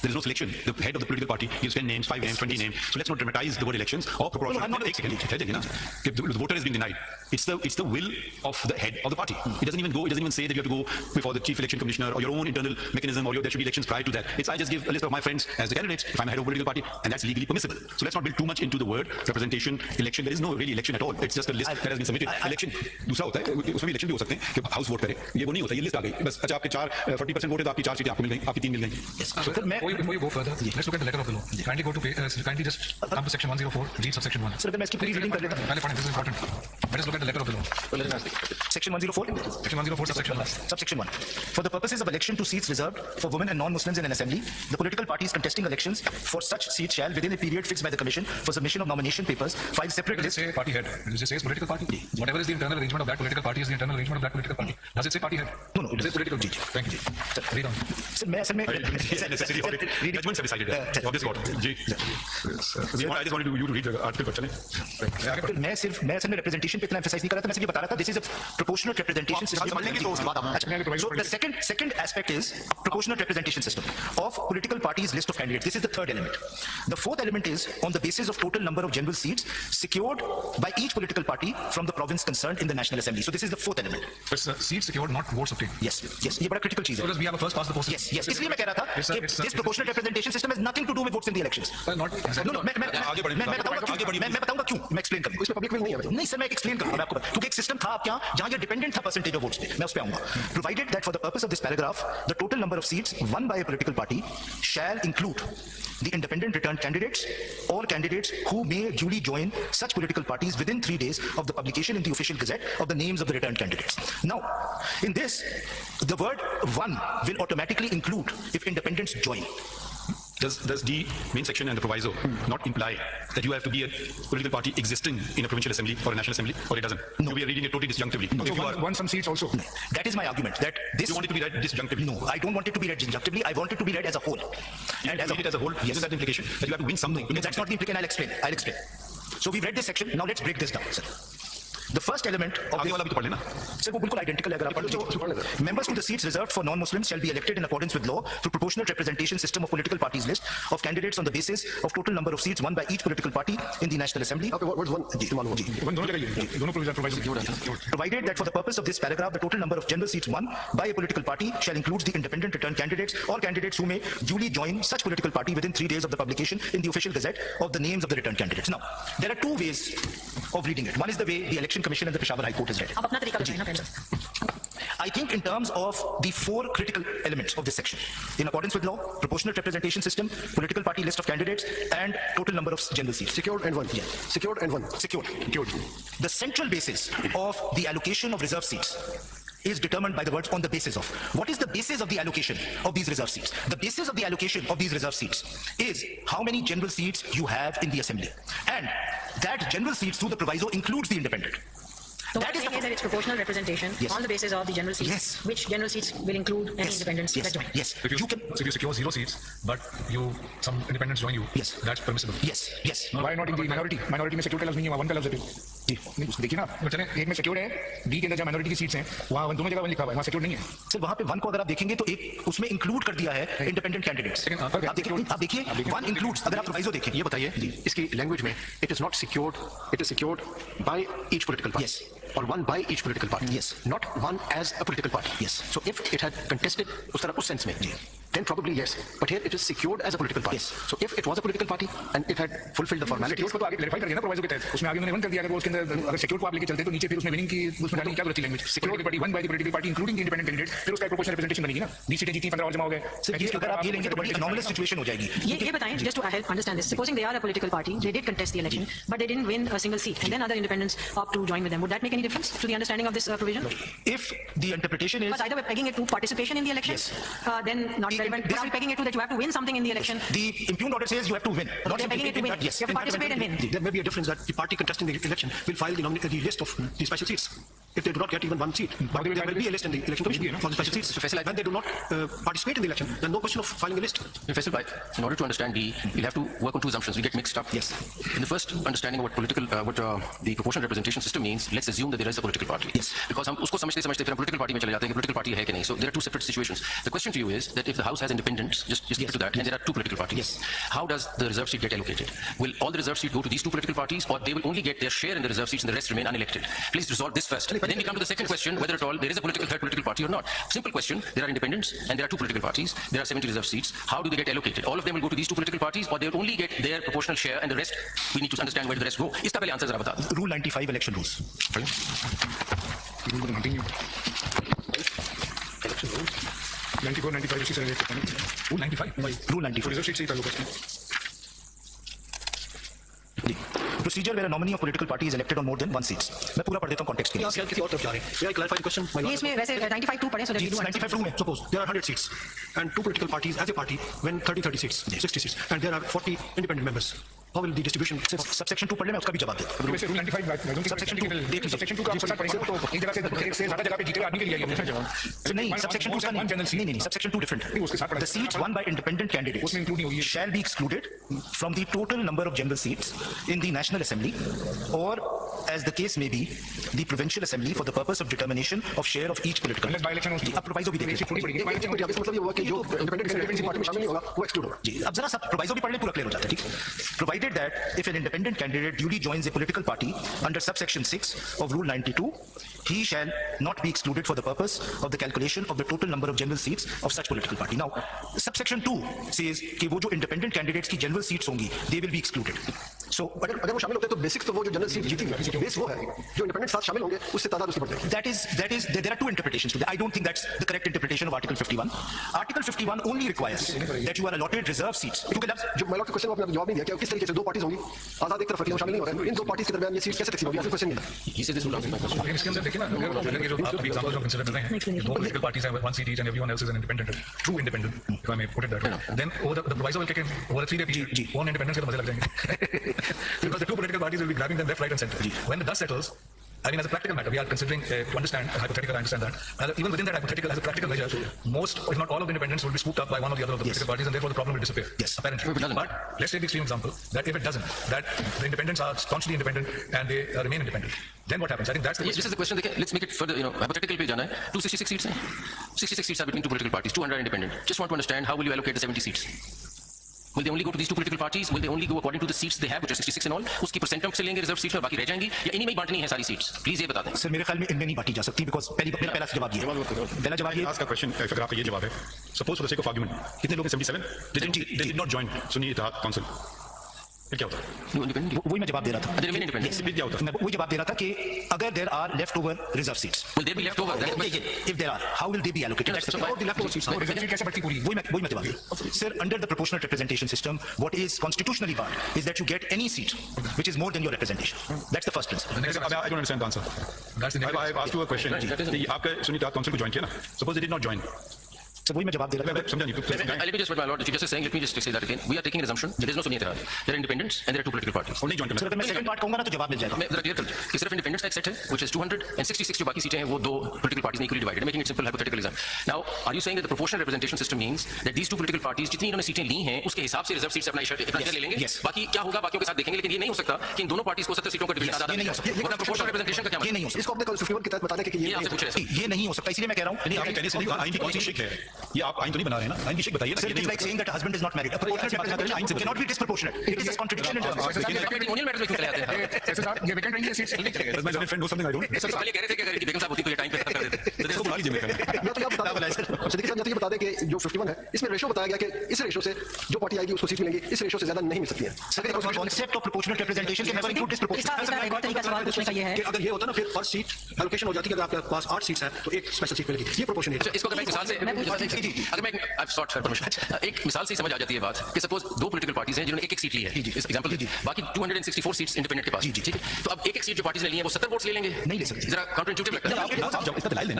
There is no selection. The head of the political party gives 10 names, 5 names, 20 names. So let's not dramatize the word elections or proportion. I'm not. If the voter has been denied, it's the will of the head of the party. It doesn't even say that you have to go before the chief election commissioner or your own internal mechanism, or there should be elections prior to that. It's I just give a list of my friends as the candidates if I'm a head of a political party, and that's legally permissible. So let's not build too much into the word representation, election. There is no really election at all. It's just a list that has been submitted. Election दूसरा होता है, उसमें भी election भी हो सकते हैं कि हाउस वोट करे. ये वो नहीं होता. ये लिस्ट आ गई. बस अच्छा आपके 40% वोट है तो आपकी 4 सीटें आपको मिल गई, आपकी 3 मिल गई. Before you go further, let's look at the letter of the law. Kindly just come to section 104, read subsection 1. Sir, मैं इसकी पूरी reading कर लेता हूं. This is important. Let us look at the letter of the law. Section 104. Section 104, subsection 1. Subsection 1. For the purposes of election to seats reserved for women and non-Muslims in an assembly, the political parties contesting elections for such seats shall, within a period fixed by the Commission for submission of nomination papers, file separate Does it lists. say party head? Does it say political party? Whatever is the internal arrangement of that political party is the internal arrangement of that political party. Does it say party head? No, it says political. Thank you. Read on. Sir, मैं Necessary audit. Judgments have decided of this court. Ji. I just wanted you to read the article. चलें. मैं सिर्फ representation पे इतना emphasize नहीं कर रहा था. मैं सिर्फ ये बता रहा था. This is a proportionate representation system. So the second aspect is proportionate representation system of political parties list of candidates. This is the third element. The fourth element is on the basis of total number of general seats secured by each political party from the province concerned in the National Assembly. So this is the fourth element. It's seats secured, not votes obtained. Yes. ये बड़ा critical चीज है. So does we have a first past the post? Yes. इसलिए मैं कह रहा था कि this proportionate representation system has nothing to do with votes in the elections. Not exactly. No, मैं बताऊंगा क्यों. मैं explain करूंगा. इसमें पब्लिक विल नहीं है. नहीं सर, मैं explain करूंगा. मैं आपको क्योंकि एक सिस्टम था आपके यहाँ जहाँ ये डिपेंडेंट था परसेंटेज ऑफ वोट्स पे. मैं उस पे आऊंगा. Provided that for the purpose of this paragraph, the total number of seats won by a political party shall include the independent returned candidates or candidates who may duly join such political parties within 3 days of the publication in the official gazette of the names of the returned candidates. Now, in this, the word one will automatically include if independents join. Does the main section and the proviso not imply that you have to be a political party existing in a provincial assembly or a national assembly, or it doesn't? No. We are reading it totally disjunctively. So won some seats also. That is my argument. That this You want it to be read disjunctively? No, I don't want it to be read disjunctively. I want it to be read as a whole. And as a whole, yes. isn't that the implication that you have to win something? No, that's not the implication. I'll explain. So we've read this section. Now let's break this down, sir. The first element of आगे वाला भी तो पढ़ लेना. Sir, वो बिल्कुल identical है. अगर आप पढ़ लीजिए. Members to the seats reserved for non-Muslims shall be elected in accordance with law through proportionate representation system of political parties list of candidates on the basis of total number of seats won by each political party in the National Assembly. Okay, what's one? दोनों जगह ये दोनों proviso. Provided that for the purpose of this paragraph, the total number of general seats won by a political party shall include the independent returned candidates or candidates who may duly join such political party within 3 days of the publication in the official gazette of the names of the returned candidates. Now, there are two ways of reading it. One is the way the Election Commission and the Peshawar High Court has read it. आप अपना तरीका बताइए ना पहले. I think in terms of the 4 critical elements of this section, in accordance with law, proportionate representation system, political party list of candidates, and total number of general seats. Secured and one. Yeah. Secured and one. Secured. The central basis of the allocation of reserve seats is determined by the words on the basis of. What is the basis of the allocation of these reserve seats? The basis of the allocation of these reserve seats is how many general seats you have in the assembly. And that general seats through the proviso includes the independent. So what you're saying is that it's proportional representation Yes. on the basis of the general seats. Yes. Which general seats will include any independents that join. Yes. If you secure 0 seats, but some independents join you, Yes. that's permissible. Yes. Why not in the minority? Minority में secure का लफ्ज़ नहीं है, वहाँ one का लफ्ज़ है. देखिए ना, एक में सिक्योर्ड है, डी के अंदर जहाँ माइनॉरिटी की सीट्स हैं, वहाँ दोनों जगह वन लिखा हुआ है, वहाँ सिक्योर्ड नहीं है. सर वहाँ पे वन को अगर आप देखेंगे तो एक उसमें इंक्लूड कर दिया है इंडिपेंडेंट कैंडिडेट्स. आप देखिए वन इंक्लूड्स. अगर आप प्रोवाइजो देखें. ये बताइए इसकी लैंग्वेज में it is not secured, it is secured by each political party. Yes. Or one by each political party. Yes. Not one as a political party. Yes. So if it had contested उस sense में, then probably yes. But here it is secured as a political party. Yes. So if it was a political party and it had fulfilled the formalities. Secured को तो आगे clarify कर दिया ना proviso के तहत. उसमें आगे उन्होंने वन कर दिया. अगर वो उसके अंदर अगर सिक्योर्ड को आप लेके चलते तो नीचे फिर उसमें विनिंग की उसमें डालने की क्या जरूरत थी language. Secured party one by the political party including the independent candidate. फिर उसका प्रोपोर्शनल रिप्रेजेंटेशन बनेगी ना. 20 सीटें जीती, 15 और जमा हो गए. अगर आप ये लेंगे तो बड़ी अनॉमलस सिचुएशन हो जाएगी. ये बताएं, just to help understand this. Supposing they are a political party, they did contest the election, but they didn't win a single seat, and then other independents opt to join with them. Would that make any difference to the understanding of this provision? If the interpretation is Because either we're pegging it to participation in the election, then not relevant. But are we pegging it to that you have to win something in the election? the impugned order says you have to win. Not They're pegging it to win. Yes. You have to participate and win. There may be a difference that the party contesting the election will file the list of the special seats. if they do not get even one seat. But there will be a list in the election commission for the special seats. When they do not participate in the election, then no question of filing a list. Professor, in order to understand we'll have to work on two assumptions. We get mixed up. Yes. In the first understanding of what the proportional representation system means, let's assume that there is a political party. Yes. Because हम उसको समझते फिर हम political party में चले जाते हैं कि political party है कि नहीं. So there are two separate situations. The question to you is that if the House has independents, just keep it to that, and there are two political parties. Yes. How does the reserve seat get allocated? Will all the reserve seats go to these two political parties, or they will only get their share in the reserve seats and the rest remain unelected? Please resolve this first. Then we come to the second question, whether at all there is a third political party or not. Simple question. There are independents and there are two political parties. There are 70 reserve seats. How do they get allocated? All of them will go to these two political parties, or they will only get their proportional share and the rest, we need to understand where the rest go. इसका पहले answer जरा बता दो. Rule 95 election rules. Rule को मानते ही नहीं. 94, 95 इसी तरह से. Rule 95. Rule 95. रिजर्व सीट से ही ताल्लुक है. Procedure where a nominee of political party is elected on more than one seats. मैं पूरा पढ़ देता हूँ context के लिए. किसी और तरफ जा रहे हैं. May I clarify the question? ये इसमें वैसे 95 2 पढ़े so that we do 95 rule में. Suppose there are 100 seats and two political parties as a party win 30 seats, 60 seats, and there are 40 independent members. How will the distribution? Subsection 2 पढ़ ले, मैं उसका भी जवाब देता हूँ. वैसे रूल 95 Subsection 2 देख लीजिए. सेक्शन 2 का आपको पड़ेगा तो एक जगह से ज्यादा जगह पे जीते आदमी के लिए ये जवाब. नहीं, subsection 2 का नहीं, subsection 2 different. The seats won by independent candidates shall be excluded from the total number of general seats in the National Assembly or, as the case may be, the Provincial Assembly for the purpose of determination of share of each political. Unless by-election हो. अब proviso भी देख लीजिए. मतलब ये हुआ कि जो इंडिपेंडेंट पार्टी में शामिल नहीं होगा वो एक्सक्लूड होगा. जी, अब जरा सब proviso भी पढ़ ले, पूरा clear हो जाता है. ठीक. Provided that if an independent candidate duly joins a political party under subsection 6 of Rule 92, he shall not be excluded for the purpose of the calculation of the total number of general seats of such political party. Now, subsection 2 says कि वो जो independent candidates की general seats होंगी, they will be excluded. So, अगर वो शामिल होते हैं तो बेसिक्स तो वो जो जनरल सीट जीती है बेस वो है जो इंडिपेंडेंट साथ शामिल होंगे उससे तादाद उसकी बढ़ जाएगी. that is there are two interpretations to that. I don't think that's the correct interpretation of Article 51. Article 51 only requires that you are allotted reserve seats. क्योंकि जो मैं लॉट के क्वेश्चन को आपने जवाब नहीं दिया कि किस तरीके से दो पार्टीज होंगी आजाद एक तरफ रखी शामिल नहीं हो रहे हैं इन दो पार्टीज के दरमियान ये सीट कैसे तकसीम होगी आपने क्वेश्चन नहीं दिया. He said this will answer my question. लेकिन इसके अंदर देखिए ना अगर ये जो आप अभी एग्जांपल्स जो कंसीडर कर रहे हैं दो पॉलिटिकल पार्टीज हैं one seat each and everyone else is an independent true independent if I may put it that way then over the proviso will kick in over a 3-day period one independence के तो मजे लग जाएंगे because the two political parties will be grabbing them left right and center when the dust settles. I mean, as a practical matter, we are considering to understand hypothetical. I understand that. Even within that hypothetical, as a practical measure, most, if not all, of the independents will be scooped up by one or the other of the political parties, and therefore the problem will disappear. Yes, apparently. But let's take the extreme example that if it doesn't, that the independents are staunchly independent and they remain independent, then what happens? I think that's the Yes, this is the question. Let's make it further. Hypothetical पे जाना है. 266 seats हैं. 66 seats are between two political parties. 200 independent. Just want to understand how will you allocate the 70 seats? Will they only go to these two political parties? Will they only go according to the seats they have, which are 66 and all? उसकी percent term से लेंगे reserve seats और बाकी रह जाएंगी या इन्हीं में ही बांटनी है सारी सीट्स? प्लीज ये बता दें. सर मेरे ख्याल में इनमें नहीं बांटी जा सकती बिकॉज मेरा पहला जवाब ये पहला जवाब ये आज का क्वेश्चन अगर आपका ये जवाब है suppose for the sake of argument कितने लोग हैं 77 they did not join Sunni Ittehad council फिर क्या होता है वही मैं जवाब दे रहा था. They remain independent. फिर क्या होता है मैं वही जवाब दे रहा था कि अगर there are left over reserve seats Will they be left over? if there are how will they be allocated that's the reserve कैसे बढ़ती पूरी? वही मैं जवाब दे sir under the proportional representation system what is constitutionally barred is that you get any seat which is more than your representation that's the first principle. I don't understand the answer. that's the I've asked you a question. आपका Sunni Ittehad council को join किया ना suppose they did not join So वही मैं जवाब दे रहा था. समझा नहीं Let me just what my lord, the chief justice is saying. Let me just say that again. We are taking an assumption. There is no Sunni Ittihad. There are independents and there are two political parties. नहीं join sir अगर मैं second part कहूंगा ना तो जवाब मिल जाएगा. मैं जरा क्लियर कर दूं कि सिर्फ इंडिपेंडेंट्स का एक सेट है which is 200 and 66 जो बाकी सीटें हैं वो दो political parties में equally divided. Making it simple hypothetical exam. Now, are you saying that the proportional representation system means that these two political parties जितनी इन्होंने सीटें ली हैं उसके हिसाब से रिजर्व सीट से अपना इतना ले लेंगे? बाकी क्या होगा बाकियों के साथ देखेंगे लेकिन ये नहीं हो सकता कि इन दोनों पार्टीज को 70 सीटों का डिवीजन आधा नहीं हो सकता. प्रोपोर्शनल रिप्रेजेंटेशन का क्या ये नहीं हो सकता. इसको आपने कल 51 के तहत बता दें कि ये आपसे पूछ रहे हैं. ये नहीं हो सकता इसलिए मैं कह रहा हूं. नहीं आपने कहने से नहीं आइन की कौन सी शिक है ये आप आइन तो नहीं बना रहे हैं ना आइन की शिक बताइए Sir, it is like saying that a husband is not married. A proportional representation cannot be disproportionate. It is a contradiction in terms. Matrimonial matters में क्यों चले जाते हैं? ऐसे साहब ये वेकेंट नहीं है seats. Does my Zamir friend know something I don't? Sir पहले कह रहे थे कि अगर इनकी बेगम साहब होती तो ये टाइम पे खत्म कर देते. इसको बुला लीजिए मेरे ख्याल या तो आप बता दें सिद्दीकी साहब या तो ये बता दें कि जो 51 है इसमें रेशो बताया गया कि इस रेशो से जो पार्टी आएगी उसको सीट मिलेंगी इस रेशो से ज्यादा नहीं मिल सकती है. Concept of proportional representation can never include disproportionate. इसका एक और तरीका सवाल पूछने का ये है कि अगर ये होता ना फिर पर सीट एलोकेशन हो जाती है अगर आपके पास 8 सीट्स हैं तो एक स्पेशल सीट मिलेगी. ये प्रोपोर्शनेट है. इसको अगर मैं मिसाल से अगर मैं I've sought for permission एक मिसाल से समझ आ जाती है बात कि सपोज दो पॉलिटिकल पार्टीज हैं जिन्होंने एक सीट ली है. इस एग्जांपल बाकी 264 सीट्स इंडिपेंडेंट के पास. ठीक है तो अब एक सीट जो पार्टीज ने ली है वो 70 वोट्स ले लेंगे. नहीं ले सकते. जरा काउंटर इंट्यूटिव लगता है.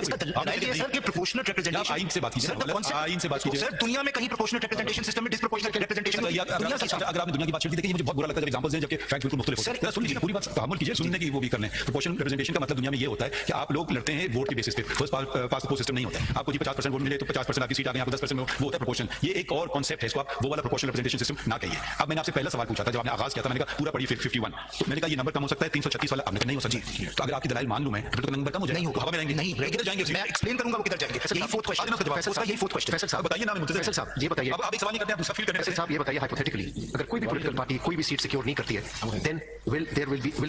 इसका दलाइल देना सर कि proportional representation आइन से बात कीजिए. आइन से बात कीजिए सर दुनिया में कहीं प्रोपोर्शनल रिप्रेजेंटेशन सिस्टम में डिस्प्रोपोर्शनल रिप्रेजेंटेशन अगर आपने दुनिया की बात छेड़ दी, देखिए मुझे बहुत बुरा लगता है जब एग्जांपल्स हैं जबकि फैक्ट बिल्कुल मुख्तलिफ होते हैं। सुन लीजिए पूरी बात तहम्मुल कीजिए, सुनने की वो भी करने। प्रोपोर्शनल रिप्रेजेंटेशन का मतलब दुनिया में ये होता है कि आप लोग लड़ते हैं वोट के बेसिस पे, फर्स्ट पास पोस्ट सिस्टम नहीं होता है। आपको जी 50% वोट मिले तो 50% आपकी सीट आ गई, आपको 10% वो होता है प्रोपोर्शन। ये एक और कॉन्सेप्ट है, इसको आप वो वाला प्रोपोर्शनल रिप्रेजेंटेशन सिस्टम ना कहिए। अब मैंने आपसे पहला सवाल पूछा था जब आपने आगाज किया था, मैंने कहा पूरा पढ़िए 51, तो मैंने कहा ये नंबर कम हो सकता है 336 वाला, आपने कहा नहीं हो सकता। तो अगर आपकी दलाइल मान लूं मैं तो नंबर कम हो जाएगा, नहीं होगा, हवा में रहेंगे, नहीं किधर जाएंगे, मैं एक्सप्लेन करूंगा वो किधर जाएंगे। यही फोर्थ क्वेश्चन है, यही फोर्थ क्वेश्चन। फैसल साहब बताइए ना मुझे, फैसल साहब ये बताइए, अब आप एक सवाल नहीं करते, आप दूसरा फील करने फैसल साहब ये बताइए हाइपोथेटिकली अगर कोई भी पॉलिटिकल पार्टी कोई भी सीट सिक्योर नहीं करती है, then will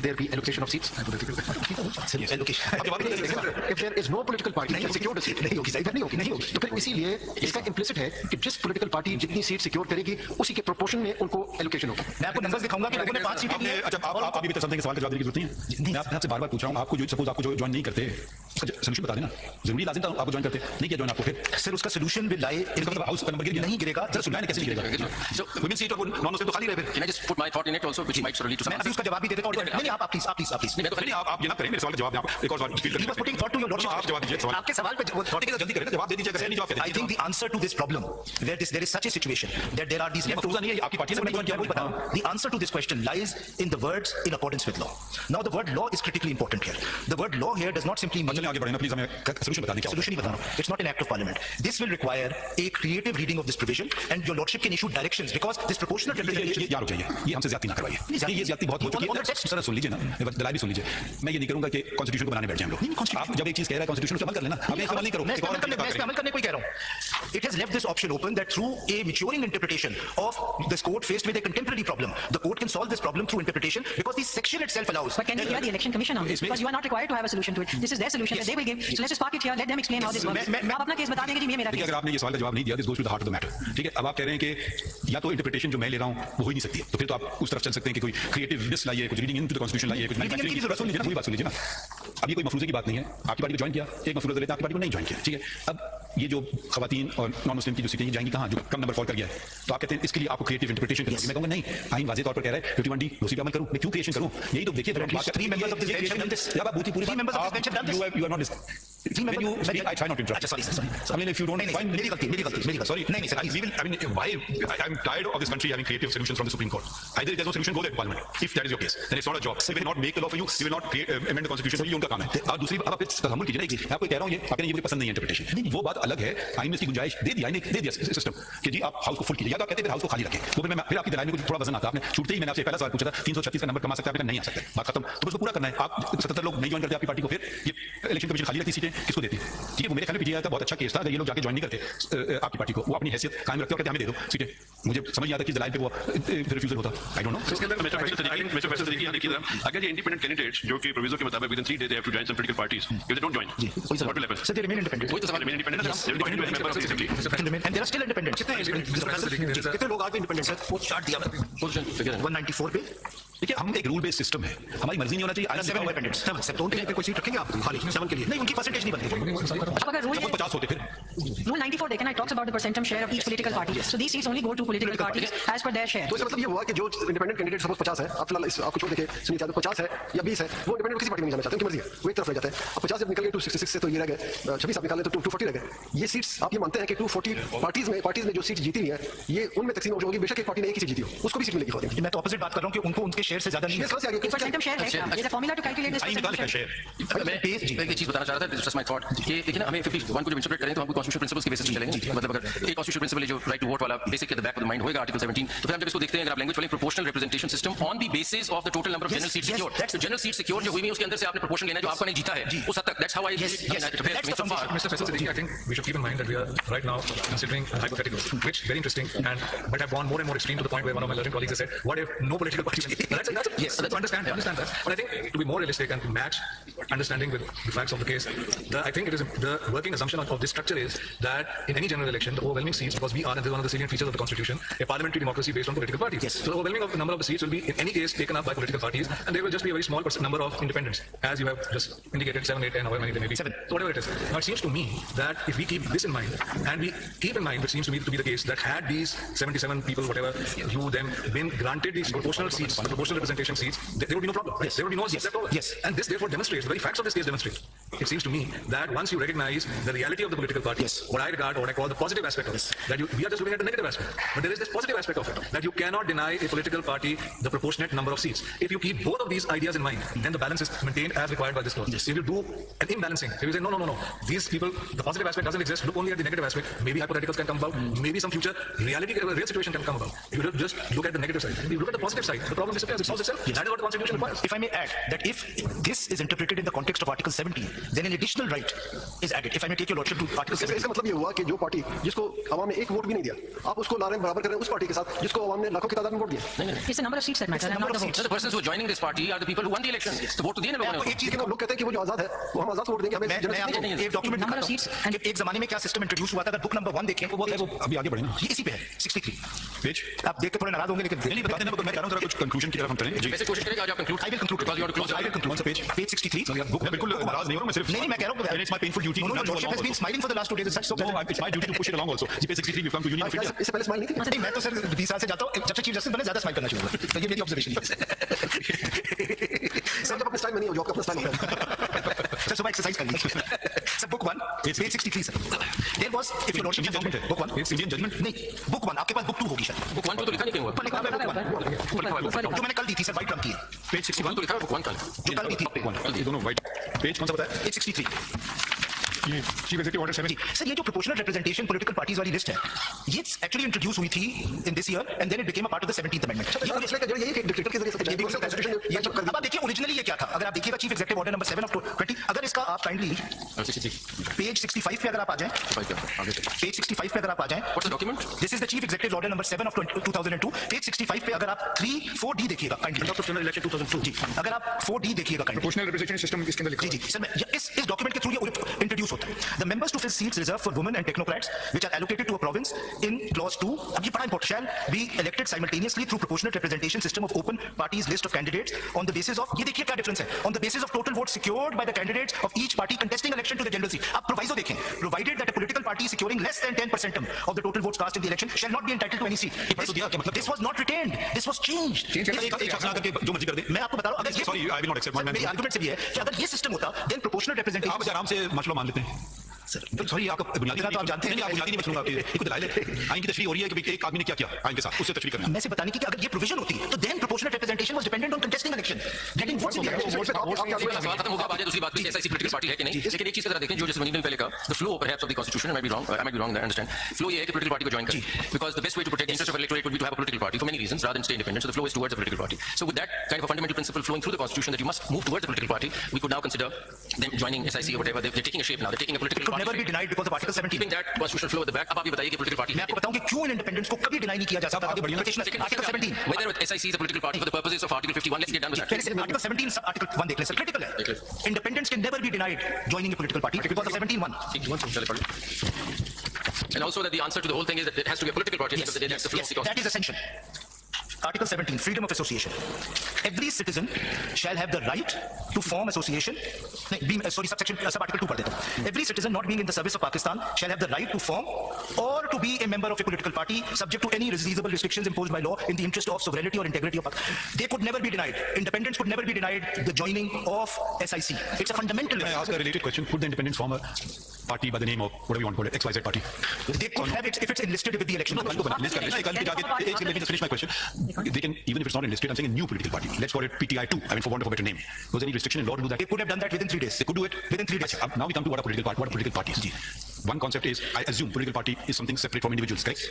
there be allocation of seats? If there is no political party that secured a seat, नहीं होगी। तो फिर इसीलिए इसका implicit है कि जिस पॉलिटिकल पार्टी जितनी सीट सिक्योर करेगी उसी के प्रोपोर्शन में उनको एलोकेशन होगा। मैं आपको नंबर्स दिखाऊंगा कि लोगों ने 5 सीटें ली हैं। अच्छा आप अभी भी समथिंग के सवाल का जवाब देने की जरूरत नहीं है। मैं आपसे बार-बार पूछ रहा हूं, आपको जो सपोज आपको जो ज्वाइन नहीं करते उसका सोल्यूशन बता देना। जरूरी लाजिम था आपको ज्वाइन करते, नहीं किया ज्वाइन आपको, फिर सर उसका सॉल्यूशन विल लाई इन मतलब हाउस का नंबर गिर गया, नहीं गिरेगा। सर सुनना कैसे गिरेगा? So, वुमेन सीट और नॉन मुस्लिम तो खाली रहे फिर। can I just put my thought in it also, which might sort of lead to some मैं अभी उसका जवाब भी दे देता हूं। नहीं आप प्लीज नहीं आप ये ना करें, मेरे सवाल का जवाब दें आप। एक और सवाल feel He was putting thought to your lordship. आप जवाब दीजिए सवाल। आपके सवाल पे थोड़ी देर जल्दी करें, जवाब दे दीजिए, अगर नहीं जवाब I think the answer to this problem, where there is such a situation that there are these मफरूजा नहीं है, आपकी पार्टी ने मैं क्या वही बताऊं। The answer to this question lies in the words in accordance with law. Now the word law is critically important here. The word law here does not simply mean चलिए आगे बढ़ें, प्लीज हमें solution बताने क्या solution ही बता रहा हूं. It's not an act of parliament. This will require a creative reading of this provision, and your lordship can issue directions because this proportional representation. ये यार हो जाइए, ये हमसे ज्यादती ना करवाइए, ये ज्यादती बहुत हो चुकी है। सर सुन लीजिए ना, दलाल भी सुन लीजिए, मैं ये नहीं करूंगा कि कॉन्स्टिट्यूशन को बनाने बैठ जाए हम लोग। आप जब एक चीज कह रहा है कॉन्स्टिट्यूशन पर अमल कर लेना, अब ये अमल नहीं करो। मैं इस पे अमल करने को ही कह रहा हूं। It has left this option open that through a maturing interpretation of this court faced with a contemporary problem, the court can solve this problem through interpretation because the section itself allows. But can we hear the election commission on this? Because you are not required to have a solution to it. This is their solution that they will give. So let's just park it here. Let them explain how this works. आप अपना case बता देंगे जी, ये मेरा देखिए case. अगर आपने ये सवाल का जवाब नहीं दिया, this goes to the heart of the matter. ठीक है, अब आप कह रहे हैं कि या तो इंटरप्रिटेशन जो मैं ले रहा हूं वो हो ही नहीं सकती है, तो फिर तो आप उस तरफ चल सकते हैं कि कोई क्रिएटिवनेस लाइए, कुछ रीडिंग इनटू द कॉन्स्टिट्यूशन लाइए, कुछ मैन्युफैक्चरिंग। सुन लीजिए ना, पूरी बात सुन लीजिए ना। अब ये कोई मफरूजे की बात नहीं है, आपकी पार्टी को ज्वाइन किया, एक मफरूजा लेते हैं, आपकी पार्टी को नहीं ज्वाइन किया। ठीक है, अब ये जो खवातीन और नॉन मुस्लिम की जो सीटें जाएंगी कहां, जो कम नंबर फॉल कर गया है, तो आप कहते हैं इसके लिए आपको क्रिएटिव इंटरप्रिटेशन करनी है। मैं कहूंगा नहीं, आईन वाज़ेह तौर पर कह रहा है 51D उसी पे अमल करूं, मैं क्यों क्रिएशन करूं? यही तो देखिए, 3 members of this bench have done this. जब आप पूरी Three members of this bench have done this. you are not when you speak, I try not to interrupt. अच्छा, sorry. I mean, if you don't find मेरी गलती. sorry, नहीं, sir. we will. I mean, why? I'm tired of this country having creative solutions from the Supreme Court. Either there's no solution, go there to Parliament. If that is your case, then it's not a job. We will not make the law for you. We will not create, amend the constitution. ये उनका काम है। और दूसरी अब आप तहम्मुल कीजिए ना, मैं आपको कह रहा हूँ ये आपके ये मुझे पसंद नहीं है इंटरप्रिटेशन। वो बात अलग है, आइन में इसकी गुंजाइश दे दी, आइन ने दे दिया सिस्टम कि जी आप हाउस को फुल कीजिए, या तो आप कहते हैं हाउस को खाली रखें। वो फिर आपकी दलाइल में कुछ थोड़ा वजन आता है। आपने छूटते ही मैंने आपसे पहला सवाल पूछा था 336 का नंबर कमा सकते हैं, आपने नहीं आ सकते, बात खत्म। तो उसको पूरा करना है। आप 77 लोग नहीं ज्वाइन करते आपकी पार्टी को, फिर ये इलेक्शन कमीशन खाली रखती सीटें किसको देती है? ठीक है, वो मेरे ख्याल में पीटीआई का बहुत अच्छा केस था। अगर ये लोग जाके ज्वाइन नहीं करते आपकी पार्टी को, वो अपनी हैसियत कायम रखते और कहते हमें दे दो सीटें, मुझे समझ नहीं आता कि दलाइल पे वो रिफ्यूजल होता। I don't know. इसके अंदर मिस्टर फैसल देखिए अगर ये इंडिपेंडेंट कैंडिडेट्स जो कि प्रोविजो के मुताबिक with in 3 days they have to join some political parties, if they don't join, what will happen? So they remain independent. वही तो सवाल, remain independent, they will remain member of the assembly. And they are still independent. कितने लोग आज भी independent हैं? वो chart दिया मैंने 194 पे। देखिए हम एक रूल बेस्ड सिस्टम है, हमारी मर्जी नहीं होना चाहिए। 7 independents. 7 के लिए कोई सीट रखेंगे आप खाली 7 के लिए? नहीं, उनकी परसेंटेज नहीं बनती। अब अगर रूल 50 होते फिर Rule 94 देखें ना, it talks about the percentum share of each political party. So these seats only go to political parties as per their share. तो इसका मतलब ये हुआ कि जो इंडिपेंडेंट कैंडिडेट सपोज 50 है, आप फिलहाल आपको छोड़ देके सुनीता यादव 50 है या 20 है, वो इंडिपेंडेंट किसी पार्टी में नहीं जाना चाहते, उनकी मर्जी है, वो एक तरफ रह जाते हैं। अब 50 जब निकल गए 266 से तो ये रह गए 26, आप निकाले तो 240 रह गए। ये सीट्स आप ये मानते हैं कि 240 पार्टीज में जो सीट जीती हुई है ये उनमें तकसीम हो जाएगी, बेशक एक पार्टी ने एक ही सीट जीती हो, उसको भी सीट मिलेगी खाली। मैं तो ऑपोजिट बात कर रहा हूं कि उनको उनके शेयर से ज्यादा नहीं है। Percentum share है, there's a formula to calculate this percentum share. मैं एक चीज बताना चाह रहा था, जस्ट माय थॉट कि देखिए ना, हमें 51 को जब इंटरप्रेट करें तो हम कॉन्स्टिट्यूशनल प्रिंसिपल्स के बेसिस पे चलेंगे। मतलब अगर एक कॉन्स्टिट्यूशनल प्रिंसिपल है जो राइट टू वोट वाला basic at the back of the mind होगा आर्टिकल 17, तो फिर हम जब इसको देखते हैं, अगर आप लैंग्वेज वाले proportional representation system on the basis of the total number of general seat secure, तो जनरल सीट सिक्योर जो हुई है उसके अंदर से आपने प्रोपोर्शन लेना है जो आपका नहीं जीता है उस हद तक। That's how I Mr. Faisal Siddiqui, I think we should keep in mind that we are right now considering a hypothetical, which very interesting, but have gone more and more extreme to the point where one of my learned colleagues has said, "What if no political party?" Yes, understand that. But I think to be more realistic and to match understanding with the facts of the case, I think it is the working assumption of this structure is that in any general election, the overwhelming seats, because we are, and this is one of the salient features of the Constitution, a parliamentary democracy based on political parties. So the overwhelming of the number of the seats will be in any case taken up by political parties, and there will just be a very small number of independents, as you have just indicated, 7, 8, 10, however many they may be. 7. So whatever it is. Now it seems to me that if we keep this in mind, and we keep in mind, which seems to me to be the case, that had these 77 people, whatever, you them been granted these proportional seats, the proportional proportional representation seats, there would be no problem. Right? There would be no seats left over. Yes. And this therefore demonstrates, the very facts of this case demonstrate. It seems to me that once you recognize the reality of the political party, what I regard or what I call the positive aspect of this, that we are just looking at the negative aspect. But there is this positive aspect of it, that you cannot deny a political party the proportionate number of seats. If you keep both of these ideas in mind, then the balance is maintained as required by this clause. If you do an imbalancing, if you say, no, these people, the positive aspect doesn't exist, look only at the negative aspect, maybe hypotheticals can come about, maybe some future reality, real situation can come about. If you just look at the negative side, if you look at the positive side, the problem disappears, it solves itself. That is what the Constitution requires. If I may add, that if this is interpreted in the context of Article 17, then an additional right is added. If I may take your lordship to Article 17. इसका मतलब ये हुआ कि जो party जिसको आवाम ने एक vote भी नहीं दिया, आप उसको ला रहे हैं बराबर कर रहे हैं उस पार्टी के साथ जिसको आवाम ने लाखों की तादाद में वोट दिया. It's the number of seats that matter, not the votes. So the persons who are joining this party are the people who won the election. The vote to the end of एक चीज के लोग कहते हैं कि वो जो आजाद है वो हम आजाद को वोट देंगे हमें मैं एक document Number of seats and एक जमाने में क्या सिस्टम इंट्रोड्यूस हुआ था, अगर बुक नंबर 1 देखें वो अभी आगे बढ़े ना ये इसी पे है 63 पेज आप देख के थोड़े नाराज होंगे लेकिन नहीं बता देना, मैं कह रहा हूं जरा कुछ कंक्लूजन की तरफ हम चलें जी. वैसे कोशिश करेगा आज आप conclude I will conclude because you have to close I will conclude page page 63 मैं बिल्कुल नाराज नहीं हो रहा, मैं सिर्फ नहीं मैं कह रहा हूं it's my painful duty no, to your lordship has been smiling for the last 2 days, it's such so No, it's my duty to push it along also. Ji, page 63 we've come to Union of India. इससे पहले smile नहीं थी. नहीं मैं तो sir 20 साल से जाता हूं, जब से चीफ जस्टिस बने ज्यादा स्माइल करना शुरू हुआ, तो ये मेरी ऑब्जर्वेशन है. सर जब अपने स्टाइल में नहीं हो जो आपका अपना स्टाइल होता है. सर सुबह एक्सरसाइज कर लीजिए. Sir book 1 page 63 sir. There was if your lordship Indian judgment है. Book 1 It's Indian judgment. नहीं बुक 1 आपके पास बुक 2 होगी शायद. बुक 1 तो लिखा नहीं कहीं हुआ. ऊपर लिखा है बुक 1 जो मैंने कल दी थी सर व्हाइट रंग की है. Page 61 तो लिखा है बुक 1 कल. जो कल दी थी ये दोनों white. Page कौन सा बताया? पेज 63. ये चीफ एग्जीक्यूटिव ऑर्डर 7. सर ये जो प्रोपोर्शनल रिप्रेजेंटेशन पॉलिटिकल पार्टीज वाली लिस्ट है, ये एक्चुअली इंट्रोड्यूस हुई थी in this year and then it became a part of the 17th amendment. यही कि डिक्टेटर की जरिए से ये अब आप देखिए ओरिजिनली ये क्या था, अगर आप देखिएगा chief executive order number 7 of 20, अगर इसका आप काइंडली पेज 65 पे अगर आप आ जाएं, पेज 65 पे अगर आप आ जाएं, What's the document? This is the chief executive order number 7 of 2002. Page 65 पे अगर आप 3-4D देखिएगा काइंडली, जनरल इलेक्शन 2002 जी अगर आप 4D देखिएगा काइंडली, प्रोपोर्शनल रिप्रेजेंटेशन सिस्टम इसके अंदर लिखा जी सर मैं इस डॉक्यूमेंट के थ्रू ये इंट्रोड्यूस होता है. The members to fill seats reserve for women and technocrats which are allocated to a province in clause 2, अब ये बड़ा important, shall be elected simultaneously through proportional representation system of open parties list of candidates on the basis of, ये देखिए क्या difference है, on the basis of total vote secured by the candidates of each party contesting election to the general seat. आप proviso देखें, provided that a political party securing less than 10% of the total votes cast in the election shall not be entitled to any seat. This was not retained, this was changed. एक शख्स आकर के जो मर्जी कर दे. मैं आपको बता रहा हूं, अगर Sorry, I will not accept. मेरी आर्गुमेंट से भी है कि अगर ये सिस्टम होता देन प्रोपोर्शनल आप रिप्रेजेंटेशन आराम से मसला मान लेते हैं. सॉरी आपका बुनियादी तो आप जानते हैं नहीं, आप बुनियादी नहीं मसलूंगा. आपकी दलाइल है, आइन की तशरीह हो रही है कि एक आदमी ने क्या किया आइन के साथ, उससे तशरीह करना. मैं से बताने की कि अगर ये प्रोविजन होती तो then proportional representation was dependent on contesting election, getting votes in the election. सवाल खत्म होगा, अब आ जाए दूसरी बात पे कि एसआईसी पॉलिटिकल पार्टी है कि नहीं. लेकिन एक चीज का जरा देखें जो जैसे मनीष ने पहले कहा, the flow perhaps of the constitution, I might be wrong, I understand. Flow ये है कि पॉलिटिकल पार्टी को ज्वाइन करें, because the best way to protect the interest of electorate would be to have a political party for many reasons rather than stay independent. So the flow is towards a political party. So with that kind of fundamental principle flowing through the constitution that you must move towards a political party, we could now consider them joining SIC or whatever. They're taking a shape now, they're taking a political It could party never be shape. denied because of Article 17. Keeping that constitutional flow at the back. अब आप ये बताइए कि political party मैं आपको बताऊं कि क्यों इन इंडिपेंडेंस को कभी डिनाई नहीं किया जा सकता. Article 17 whether SIC is a political party for the purposes of Article 51. Let's get done with that. Article 17 sub article 1 देख ले सर, क्रिटिकल है. Independence can never be denied joining A political party because of 17(1). And also that the answer to the whole thing is that it has to be a political party because that's the flow of the that is essential. Article 17, freedom of association. Every citizen shall have the right to form association. Subsection sub-article 2 पढ़ देता हूँ. Every citizen not being in the service of Pakistan shall have the right to form or to be a member of a political party subject to any reasonable restrictions imposed by law in the interest of sovereignty or integrity of Pakistan. They could never be denied. Independence could never be denied the joining of SIC. It's a fundamental. Can I ask a related question? Could the independents form a party by the name of whatever you want to call it, XYZ party? They could have it if it's enlisted with the election. Let me just finish my question. They can, even if it's not enlisted, I'm saying a new political party. Let's call it PTI2. I mean, for want of a better name. Was there any restriction in law to do that? They could have done that within 3 days. They could do it within 3 days. Now we come to what a political party. What a political party is. One concept is, I assume, political party is something separate from individuals. Correct?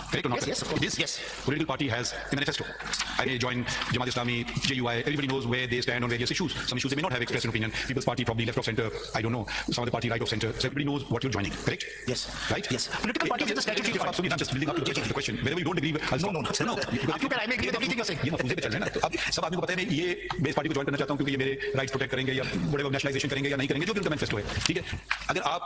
Correct or not? Yes, of course. It is. Yes. Political party has a manifesto. I may join Jamaat Islami, JUI. Everybody knows where they stand on various issues. Some issues they may not have expressed an opinion. People's Party probably left of center. I don't know. Some of the party right of center. So everybody knows what you're joining. Correct? Yes. Right? Yes. Political parties are the statutory defined. I'm just building up to the question. Wherever you don't agree with, No. I may agree with everything you're saying. ये मुझे भी चल रहा है ना. अब सब आदमी को पता है मैं ये बेस पार्टी को ज्वाइन करना चाहता हूं क्योंकि ये मेरे राइट्स प्रोटेक्ट करेंगे या बड़े नेशनलाइजेशन करेंगे या नहीं करेंगे, जो भी उनका मैनिफेस्टो है. ठीक है, अगर आप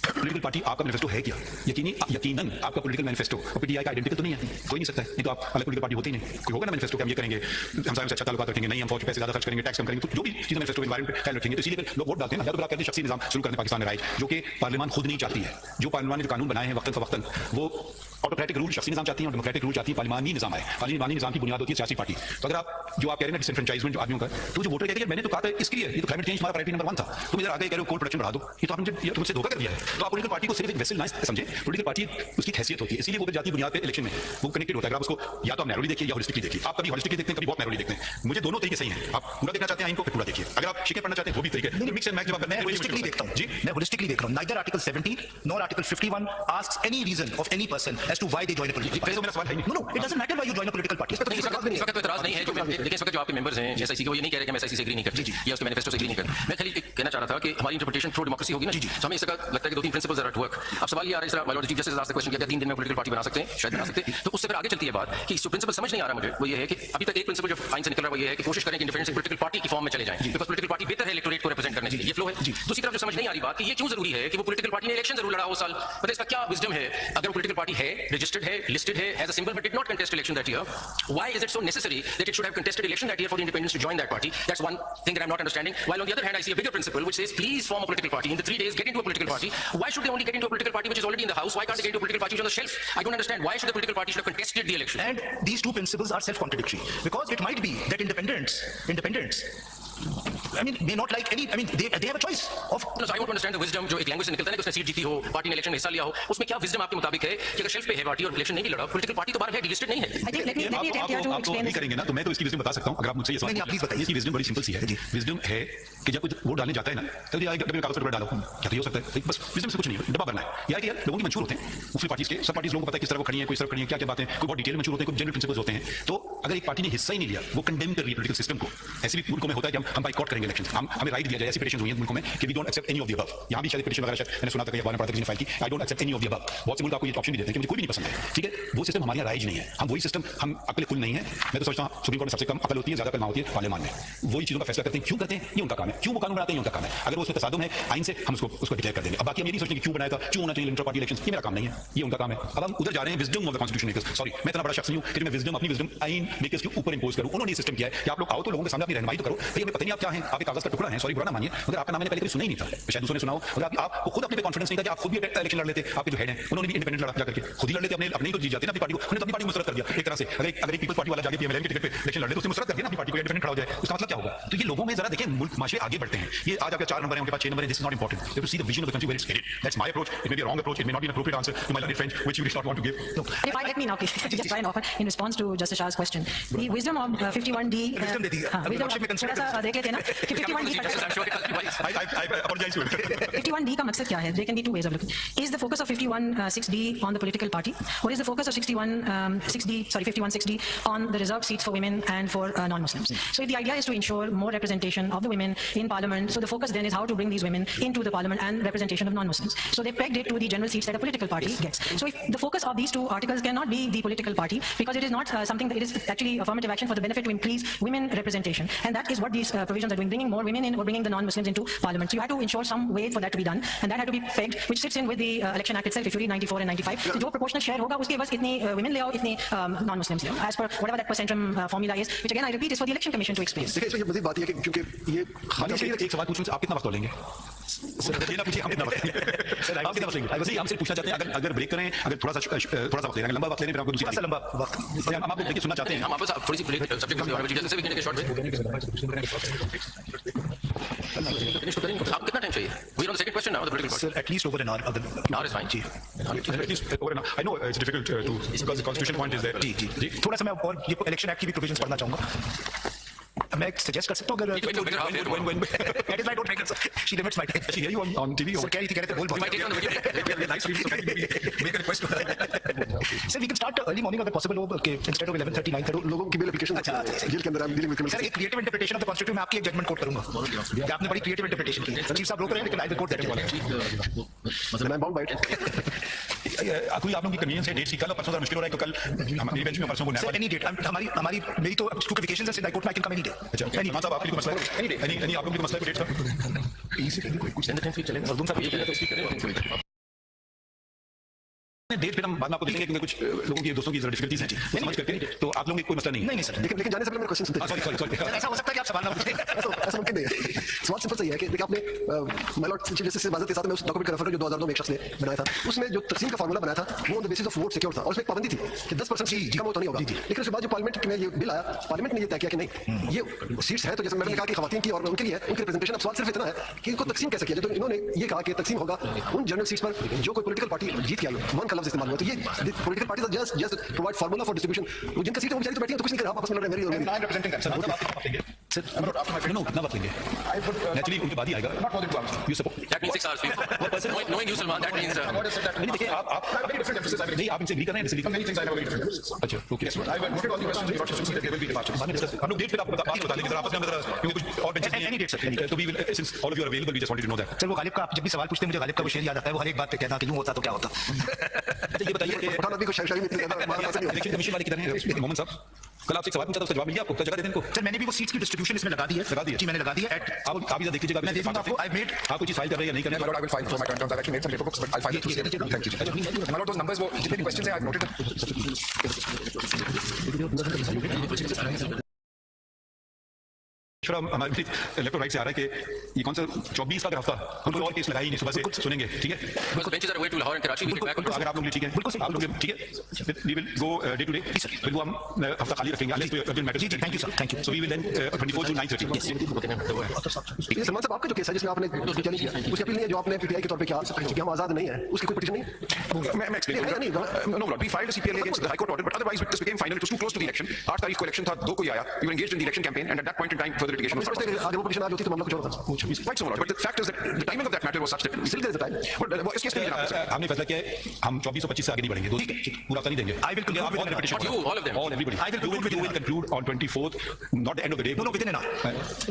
पॉलिटिकल पार्टी, आपका मैनिफेस्टो है क्या? यकीनन आपका पॉलिटिकल मैनिफेस्टो और पीटीआई का आइडेंटिकल तो नहीं है, कोई नहीं सकता है. नहीं तो आप अलग पॉलिटिकल पार्टी होते ही नहीं. कोई होगा ना मैनिफेस्टो कि हम ये करेंगे, हम सारे से अच्छा ताल्लुकात रखेंगे, नहीं हम फौज पे पैसे ज्यादा खर्च करेंगे, टैक्स कम करेंगे, तो जो भी चीजें मैनिफेस्टो में एनवायरमेंट ख्याल रखेंगे. तो इसीलिए लोग वोट डालते हैं ना, या तो फिर आप कहते हैं शख्सी निजाम शुरू करने पाकिस्तान में राइट, जो कि पार्लियामान खुद नहीं चाहती है. जो पार्लियामान ने जो कानून बनाए हैं वक्तन फवक्तन, वो ऑटोक्रेटिक रूल शख्सी निजाम चाहती है और डेमोक्रेटिक रूल चाहती है पार्लिमानी निजाम है। पार्लिमानी निजाम की बुनियाद होती है सियासी पार्टी। तो अगर आप जो आप कह रहे हैं ना डिसएनफ्रेंचाइजमेंट जो आदमियों का, तो जो वोटर कहते हैं मैंने तो कहा था इसके लिए, ये तो क्लाइमेट चेंज हमारा प्रायोरिटी नंबर 1 था, तुम इधर आगे कह रहे हो कोल प्रोडक्शन बढ़ा दो, ये तो आपने तुमसे धोखा कर दिया है। तो आप पॉलिटिकल पार्टी को सिर्फ एक वेसल ना समझे, पॉलिटिकल पार्टी उसकी हैसियत होती है, इसीलिए वो जाती बुनियाद पे इलेक्शन में वो कनेक्टेड होता है। आप उसको या तो आप नैरोली देखिए या होलिस्टिकली देखिए। आप कभी होलिस्टिकली देखते हैं, कभी बहुत नैरोली देखते हैं। मुझे दोनों तरीके सही हैं। आप पूरा देखना चाहते हैं इनको, पूरा देखिए। अगर आप शिकें पढ़ना चाहते हैं वो भी तरीके, मिक्स एंड मैच जब मैं होलिस्टिकली देखता हूं जी, मैं होलिस्टिकली देख रहा हूं। Neither Article 17 nor Article 51 asks any reason of any person as to why they join a political party. मेरा सवाल है नहीं। No, it doesn't matter why you join a political party. इस वक्त तो इतराज नहीं है, देखिए इस वक्त जो आपके मेंबर्स हैं एसआईसी के, वो ये नहीं कह रहे कि हम एसआईसी से एग्री नहीं करते या उसके मैनिफेस्टो से एग्री नहीं करते। मैं खाली कहना चाह रहा था कि हमारी इंटरप्रिटेशन थ्रू डेमोक्रेसी होगी ना जी, तो हमें इसका लगता है कि 2-3 प्रिंसिपल्स आर एट वर्क। अब सवाल ये आ रहा है, इस तरह my Lord chief justice asked the question कि 3 दिन में पॉलिटिकल पार्टी बना सकते हैं, शायद बना सकते हैं। तो उससे फिर आगे चलती है बात कि जो प्रिंसिपल समझ नहीं आ रहा मुझे, वो ये है कि अभी तक एक प्रिंसिपल जो आइन से निकल रहा है वो ये है कि कोशिश करें कि इंडिपेंडेंट पॉलिटिकल पार्टी की फॉर्म में चले जाएं, बिकॉज़ पॉलिटिकल पार्टी बेहतर है इलेक्टोरेट को रिप्रेजेंट करने के लिए। ये फ्लो है। दूसरी तरफ जो समझ नहीं आ रही बात कि ये क्यों जरूरी है कि वो पॉलिटिकल पार्टी ने इलेक्शन जरूर लड़ा हो साल, पता इसका क्या विजडम है? अगर वो पॉलिटिकल पार्टी है, रजिस्टर्ड है, लिस्टेड है as a symbol but did not contest election that year, why is it so necessary that it should have contested election that year for the independents to join that party? That's one thing that I'm not understanding. While on the other hand I see a bigger principle which says please form a political party in the 3 days, get into a political party. Why should they only get into a political party which is already in the house? Why can't they get into a political party which is on the shelf? I don't understand why should the political party should have contested the election. And these two principles are self-contradictory because it might be that independents I mean may not like any, I mean they have a choice of No, so I don't understand the wisdom जो एक language से निकलता है ना कि उसने seat जीती हो, पार्टी ने इलेक्शन में हिस्सा लिया हो, उसमें क्या विजडम आपके मुताबिक है कि अगर शेल्फ पे है पार्टी और इलेक्शन नहीं भी लड़ा, पॉलिटिकल पार्टी तो बाहर है, डिलिस्टेड नहीं है। I think let me attempt here to आप तो explain नहीं this. करेंगे ना, तो मैं तो इसकी विजडम बता सकता हूं। अगर आप मुझसे ये सवाल नहीं, आप प्लीज बताइए। इसकी विजडम बड़ी सिंपल सी है। विजडम है कि जब कुछ वोट डालने जाता है ना, तो ये आएगा डब्बे में कागज पर डालो, क्या तो ये हो सकता है? बस विजडम से कुछ नहीं है, डब्बा भरना है। या कि यार लोगों की मंशूर होते हैं, मुख्तलिफ पार्टीज के, सब पार्टीज लोगों को पता है किस तरह वो खड़ी है, कोई तरफ खड़ी है, क्या क्या बातें, कोई बहुत डिटेल मंशूर होते हैं, कुछ जनरल प्रिंसिपल्स होते हैं। तो अगर एक पार्टी ने हिस्सा ही नहीं लिया, वो कंडेम कर रही है पॉलिटिकल सिस्टम को। ऐसे भी मुल्कों में होता है कि हम बाइकॉट करेंगे इलेक्शन, हमें राइट दिया जाए। ऐसी पिटीशन हुई है मुल्कों में कि we don't accept any of the above. यहाँ भी शायद पिटीशन वगैरह शायद मैंने सुना था कि अखबार में पढ़ा था किसी ने फाइल की, I don't accept any of the above. बहुत से मुल्क आपको ये ऑप्शन भी देते हैं कि मुझे कोई भी नहीं पसंद है, ठीक है? वो सिस्टम हमारे यहाँ राइज नहीं है। हम वही सिस्टम, हम अकल कुल नहीं है। मैं तो सोचता हूँ सुप्रीम कोर्ट में सबसे कम अकल होती है, ज्यादा अकल होती है पार्लियामेंट में। वही चीजों का फैसला करते हैं। क्यों करते हैं? ये उनका काम है। क्यों वो कानून बनाते हैं? ये उनका काम है। अगर वो उसमें तसादुम है आइन से, हम उसको डिक्लेयर कर देंगे। अब बाकी हम ये नहीं सोचते कि क्यों बनाया था, क्यों होना चाहिए इंटर पार्टी इलेक्शन, ये मेरा काम नहीं है, ये उनका काम है। अब हम उधर जा रहे हैं wisdom of the constitution makers. Sorry, मैं इतना बड़ा शख्स नहीं हूं कि मैं विजडम, अपनी विजडम आइन मेकर्स के ऊपर इंपोज करूं। उन्होंने ये सिस्टम किया है कि आप लोग आओ तो लोगों के सामने अपनी रहनुमाई तो करो। भाई हमें पता नहीं आप क्या हैं, आप एक कागज का टुकड़ा हैं, सॉरी बुरा ना मानिए, मगर आपका नाम मैंने पहले कभी सुना ही नहीं था, शायद दूसरों ने सुना हो। अगर आपको खुद अपने पे कॉन्फिडेंस नहीं था कि आप खुद भी इलेक्शन लड़ लेते, आपके जो हेड हैं उन्होंने भी इंडिपेंडेंट लड़ा जाकर के खुद ही लड़ लेते, अपने ही तो जीत जाते ना अपनी पार्टी को। उन्होंने तो अपनी पार्टी को मुस्तरद कर दिया एक तरह से। अगर एक पीपल्स पार्टी वाला जाके पीएमएल के टिकट पे इलेक्शन लड़ ले तो उसने मुस्तरद कर दिया ना अपनी पार्टी को, इंडिपेंडेंट खड़ा हो जाए। उसका मतलब क्या होगा? तो ये लोगों में जरा देखें, मुल्क माशरे आगे बढ़ते हैं। ये आज आपके 4 नंबर हैं, उनके पास 6 नंबर हैं। This is not important. You have to see the vision of the country where it's headed. That's my approach. It may be a wrong approach, it may not be an appropriate answer to my learning friend which you did not want to give. If I let me now please, just try and offer in response to Justice Shah's question. The wisdom of 51D. wisdom दे दीजिए। अभी wisdom lordship में थोड़ा सा देख लेते हैं ना कि 51D I apologize to him. 51D का मकसद क्या है? There can be two ways of looking. Is the focus of 51(6)D on the political party, or is the focus of 51(6)D on the reserved seats for women and for non-Muslims? So if the idea is to ensure more representation of the women in parliament, so the focus then is how to bring these women into the parliament and representation of non-Muslims. So they pegged it to the general seats that a political party gets. So if the focus of these two articles cannot be the political party, because it is not something that it is actually affirmative action for the benefit to increase women representation, and that is what these provisions are doing, bringing more women in or bringing the non-Muslims into parliament. So you had to ensure some way for that to be done, and that had to be pegged, which sits in with the election act itself. If you read 94 and 95, so जो proportional share होगा उसके बस इतने women ले आओ, इतने non-Muslims ले आओ, as per whatever that percentrum formula is, which again I repeat is for the election commission to explain. देखिए इसमें ये मज़ीद बात ये है कि क्योंकि ये खाली एक सवाल पूछूं, आप कितना वक्त लेंगे? सर ये ना पूछिए, हम कितना वक्त लेंगे? आप कितना वक्त लेंगे? बस हम सिर्फ पूछना चाहते हैं, अगर ब्रेक करें, अगर थोड़ा सा वक्त लेना है, लंबा वक्त लेने पर आपको दूसरी लंबा वक्त हम आपको देखिए सुनना चाहते हैं। हम आपस थोड़ी सी सब्जेक्ट जैसे भी कहने के शॉर्ट में फिनिश करेंगे। आप कितना टाइम चाहिए? We are on the second question now, the political Sir, at least over an hour. hour is fine. जी At least over and I know it's difficult to because the constitution point is there. जी थोड़ा सा मैं और ये election act की भी provisions पढ़ना चाहूंगा। मैं सजेस्ट कर सकता हूं अगर that is why I don't make it, sir. She limits my time. She hear you on TV. Sir, कह रहे थे बोल बहुत Live stream, so make a request. Sir, we can start early morning अगर possible हो कि instead of 11:30 9:30 लोगों की बिल एप्लीकेशन जेल के अंदर I am dealing with sir एक creative interpretation of the constitution में आपकी एक जजमेंट कोट करूंगा। आपने बड़ी क्रिएटिव इंटरप्रिटेशन की। चीफ साहब रोक रहे हैं लेकिन आई विल कोट दैट। मतलब I am bound by it. कोई आप लोगों की कन्वीनियंस है डेट की, कल और परसों ज़रा मुश्किल हो रहा है तो कल हमारी बेंच में परसों को सर एनी डेट हमारी मेरी तो क्योंकि वेकेशन है, I quote I can come any day. अच्छा मान साहब आपके लिए मसला है एनी डे, एनी आप लोगों के लिए मसला है डेट का? चलेगा। और तुम सब ये तो स्पीक करें। हैं डेट फिर हम बाद में आपको देंगे क्योंकि कुछ लोगों की दोस्तों की जरा डिफिकल्टीज हैं वो समझ करके तो आप लोगों की कोई मसला नहीं है नहीं सर लेकिन जाने से पहले मेरा क्वेश्चन सुनते सॉरी सॉरी सॉरी ऐसा हो सकता है कि आप सवाल ना पूछें ऐसा मुमकिन नहीं है सवाल सिंपल सही है कि देखिए आपने माय लॉर्ड चीफ जस्टिस से इजाजत के साथ मैं उस डॉक्यूमेंट का रेफर जो 2002 में एक शख्स ने बनाया था उसमें जो तकसीम का फार्मूला बनाया था वो on the basis of vote secure था और उसमें एक पाबंदी थी कि 10% से कम तो नहीं होगा लेकिन उसके बाद जो पार्लियामेंट में ये बिल आया पार्लियामेंट ने ये तय किया कि नहीं ये सीट्स है तो जैसे मैंने कहा कि खवातीन की और उनके लिए उनकी रिप्रेजेंटेशन अब सवाल सिर्फ इतना है कि इनको तकसीम कैसे किया जाए तो इन्होंने ये कहा कि तकसीम होगा उन जनरल सीट्स पर जो कोई पॉलिटिकल पार्टी जीत के आई हो वन का लफ्ज इस्तेमाल हुआ तो ये political party just provide formula for distribution वो जिनका सीट है वो बेचारी तो बैठी है तो कुछ नहीं कर रहा आपस में लड़ रहे हैं मेरी नेचुरली उनके बाद ही आएगा you support That means 6 hours. Knowing you, Salman, that means. नहीं देखिए आप नहीं आप इनसे भी कर रहे हैं डिसएग्री अच्छा ओके हम लोग डेट फिर आपको बता देंगे जरा आपस में जरा क्योंकि कुछ और benches Any date, sir, any date. तो we will since all of you are available we just wanted to know that sir वो गालिब का आप जब भी सवाल पूछते हैं मुझे गालिब का वो शेर याद आता है वो हर एक बात पे कहता कि यूं होता तो क्या होता अच्छा ये बताइए कि पठान अभी को शायरी में इतनी ज्यादा मारना नहीं होता इलेक्शन कमीशन वाले किधर हैं मोहम्मद साहब कल आपसे एक सवाल पूछा था उसका जवाब मिल गया आपको जगह दे दें इनको सर मैंने भी वो सीट्स की डिस्ट्रीब्यूशन इसमें लगा दी है जी मैंने लगा दी है आप इधर देख लीजिएगा मैं दे दूंगा आपको आई मेड आप कुछ फाइल कर रहे हैं या नहीं कर रहे My lord, I will file for my terms. I've actually made some paper books, but I'll file it through CM. Thank you. My lord, those numbers were जितने भी questions हैं, I've noted. हमारे लेफ्ट और right से आ रहा है कि ये कौन सा 24 का हफ्ता हम कोई और केस लगाई नहीं सुबह से सुनेंगे ठीक है Because the benches are away to Lahore and Karachi. We get back. अगर आप लोग ठीक है आप लोग ठीक है we will go day to day फिर वो हम हफ्ता खाली रखेंगे अनलेस अर्जेंट मैटर जी thank you sir thank you so we will then 24 to 9:30 ये सलमान साहब आपका जो केस है जिसमें आपने चैलेंज किया उसकी अपील नहीं है जो आपने पीटीआई के तौर पे किया कि हम आजाद नहीं है उसकी कोई पिटीशन नहीं है मैं explain no lord we filed a CPLA against the high court order but otherwise this became final it was too close to the election 8 तारीख को election था 2 को ही आया we were engaged in the election campaign and at that point in time further litigation was आगे वो petition आ जाती तो मामला कुछ और था quite so lord but the fact is that the timing of that matter was such that still there is a time but इस case में हमने फैसला किया हम 2425 से आगे नहीं बढ़ेंगे पूरा हफ्ता नहीं देंगे I will conclude with repetition Not you, all of them. all everybody I will conclude you will conclude on 24th not the end of the day no within an hour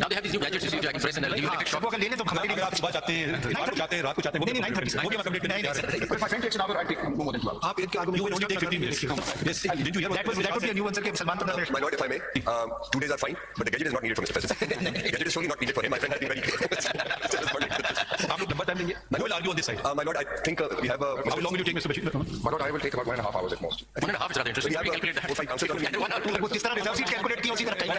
Now they have these new gadgets received. I can press and I'll give you a वो अगर लेने तो हमारे अगर आप सुबह चाहते हैं रात को चाहते हैं रात को चाहते हैं नहीं 9:30 वो भी हम कंप्लीट नहीं करने if my friend takes an hour I take no more than 2 hours आप इनके आगे you will only take 15 minutes yes didn't you hear that would be a new answer कि सलमान तो My lord, if I may, 2 days are fine, but the gadget is not needed for Mr. President. Gadget is surely not needed for him. My friend has been very clear. आप लोग लंबा time लेंगे I will argue on this side My lord, I think we have a... how long will you take Mr. Bashir my lord I will take about 1.5 hours at most 1.5 is rather interesting. We have We calculate that. a 4-5 council And 1 hour. वो किस तरह reserve seat calculate की उसी तरह कहीं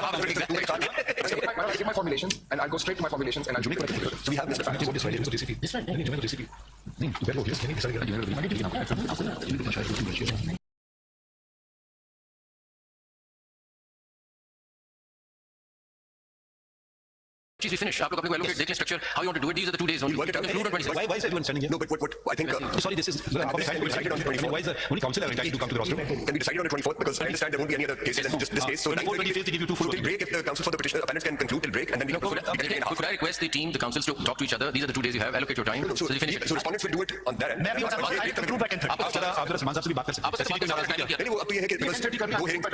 I give my formulations and I'll go straight to my formulations and I'll make So we have Mr. President. We finish. आप लोग अपने को allocate देखें structure. How you want to do it? These are the 2 days only. Work it out. Conclude on 26. why is everyone standing here No, but what I think... sorry this is decided on the 24th. why is the only council are entitled to come to the rostrum Can we decide on the 24th? Because I understand there won't be any other cases than just this case. So 24, 25, they give you 2 full till break, if the council for the petitioner appellants can conclude till break, and then we can proceed. We can take an hour. Could I request the team, the councils to talk to each other? These are the 2 days you have. Allocate your time. So, So you finish it. so respondents will do it on their end. मैं भी I conclude by 10:30 आप जरा सलमान साहब से भी बात कर सकते आपस में बात करने का नहीं वो अब तो ये है कि because दो hearings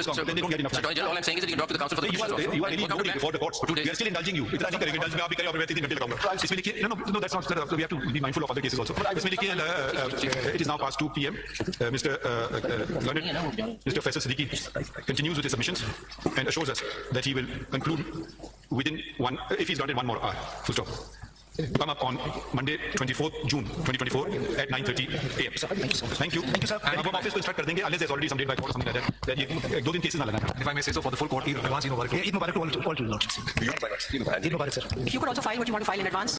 So then they don't get enough Mr. Attorney General, all I'm saying is that you can talk to the council for the you petitions also. are really Work out going a before the courts For 2 days. we are still indulging you इतना नहीं करेंगे indulge में आप भी करें और मैं 3 घंटे लगाऊंगा इसमें लिखिए no that's not we have to be mindful of other cases also इसमें लिखिए it is now past 2 p.m. Mr. Mr. Faisal Siddiqui continues with his submissions and assures us that he will conclude within if he's granted 1 more hour full stop come up on Monday 24th June 2024 at 9:30 a.m. Thank you sir अब हम office को start कर देंगे unless there's already some date by court or something like that ये 2 दिन cases ना लगाना if I may say so for the full court advance Eid Mubarak to all lords you my lords. Eid Mubarak sir You could also file what you want to file in advance.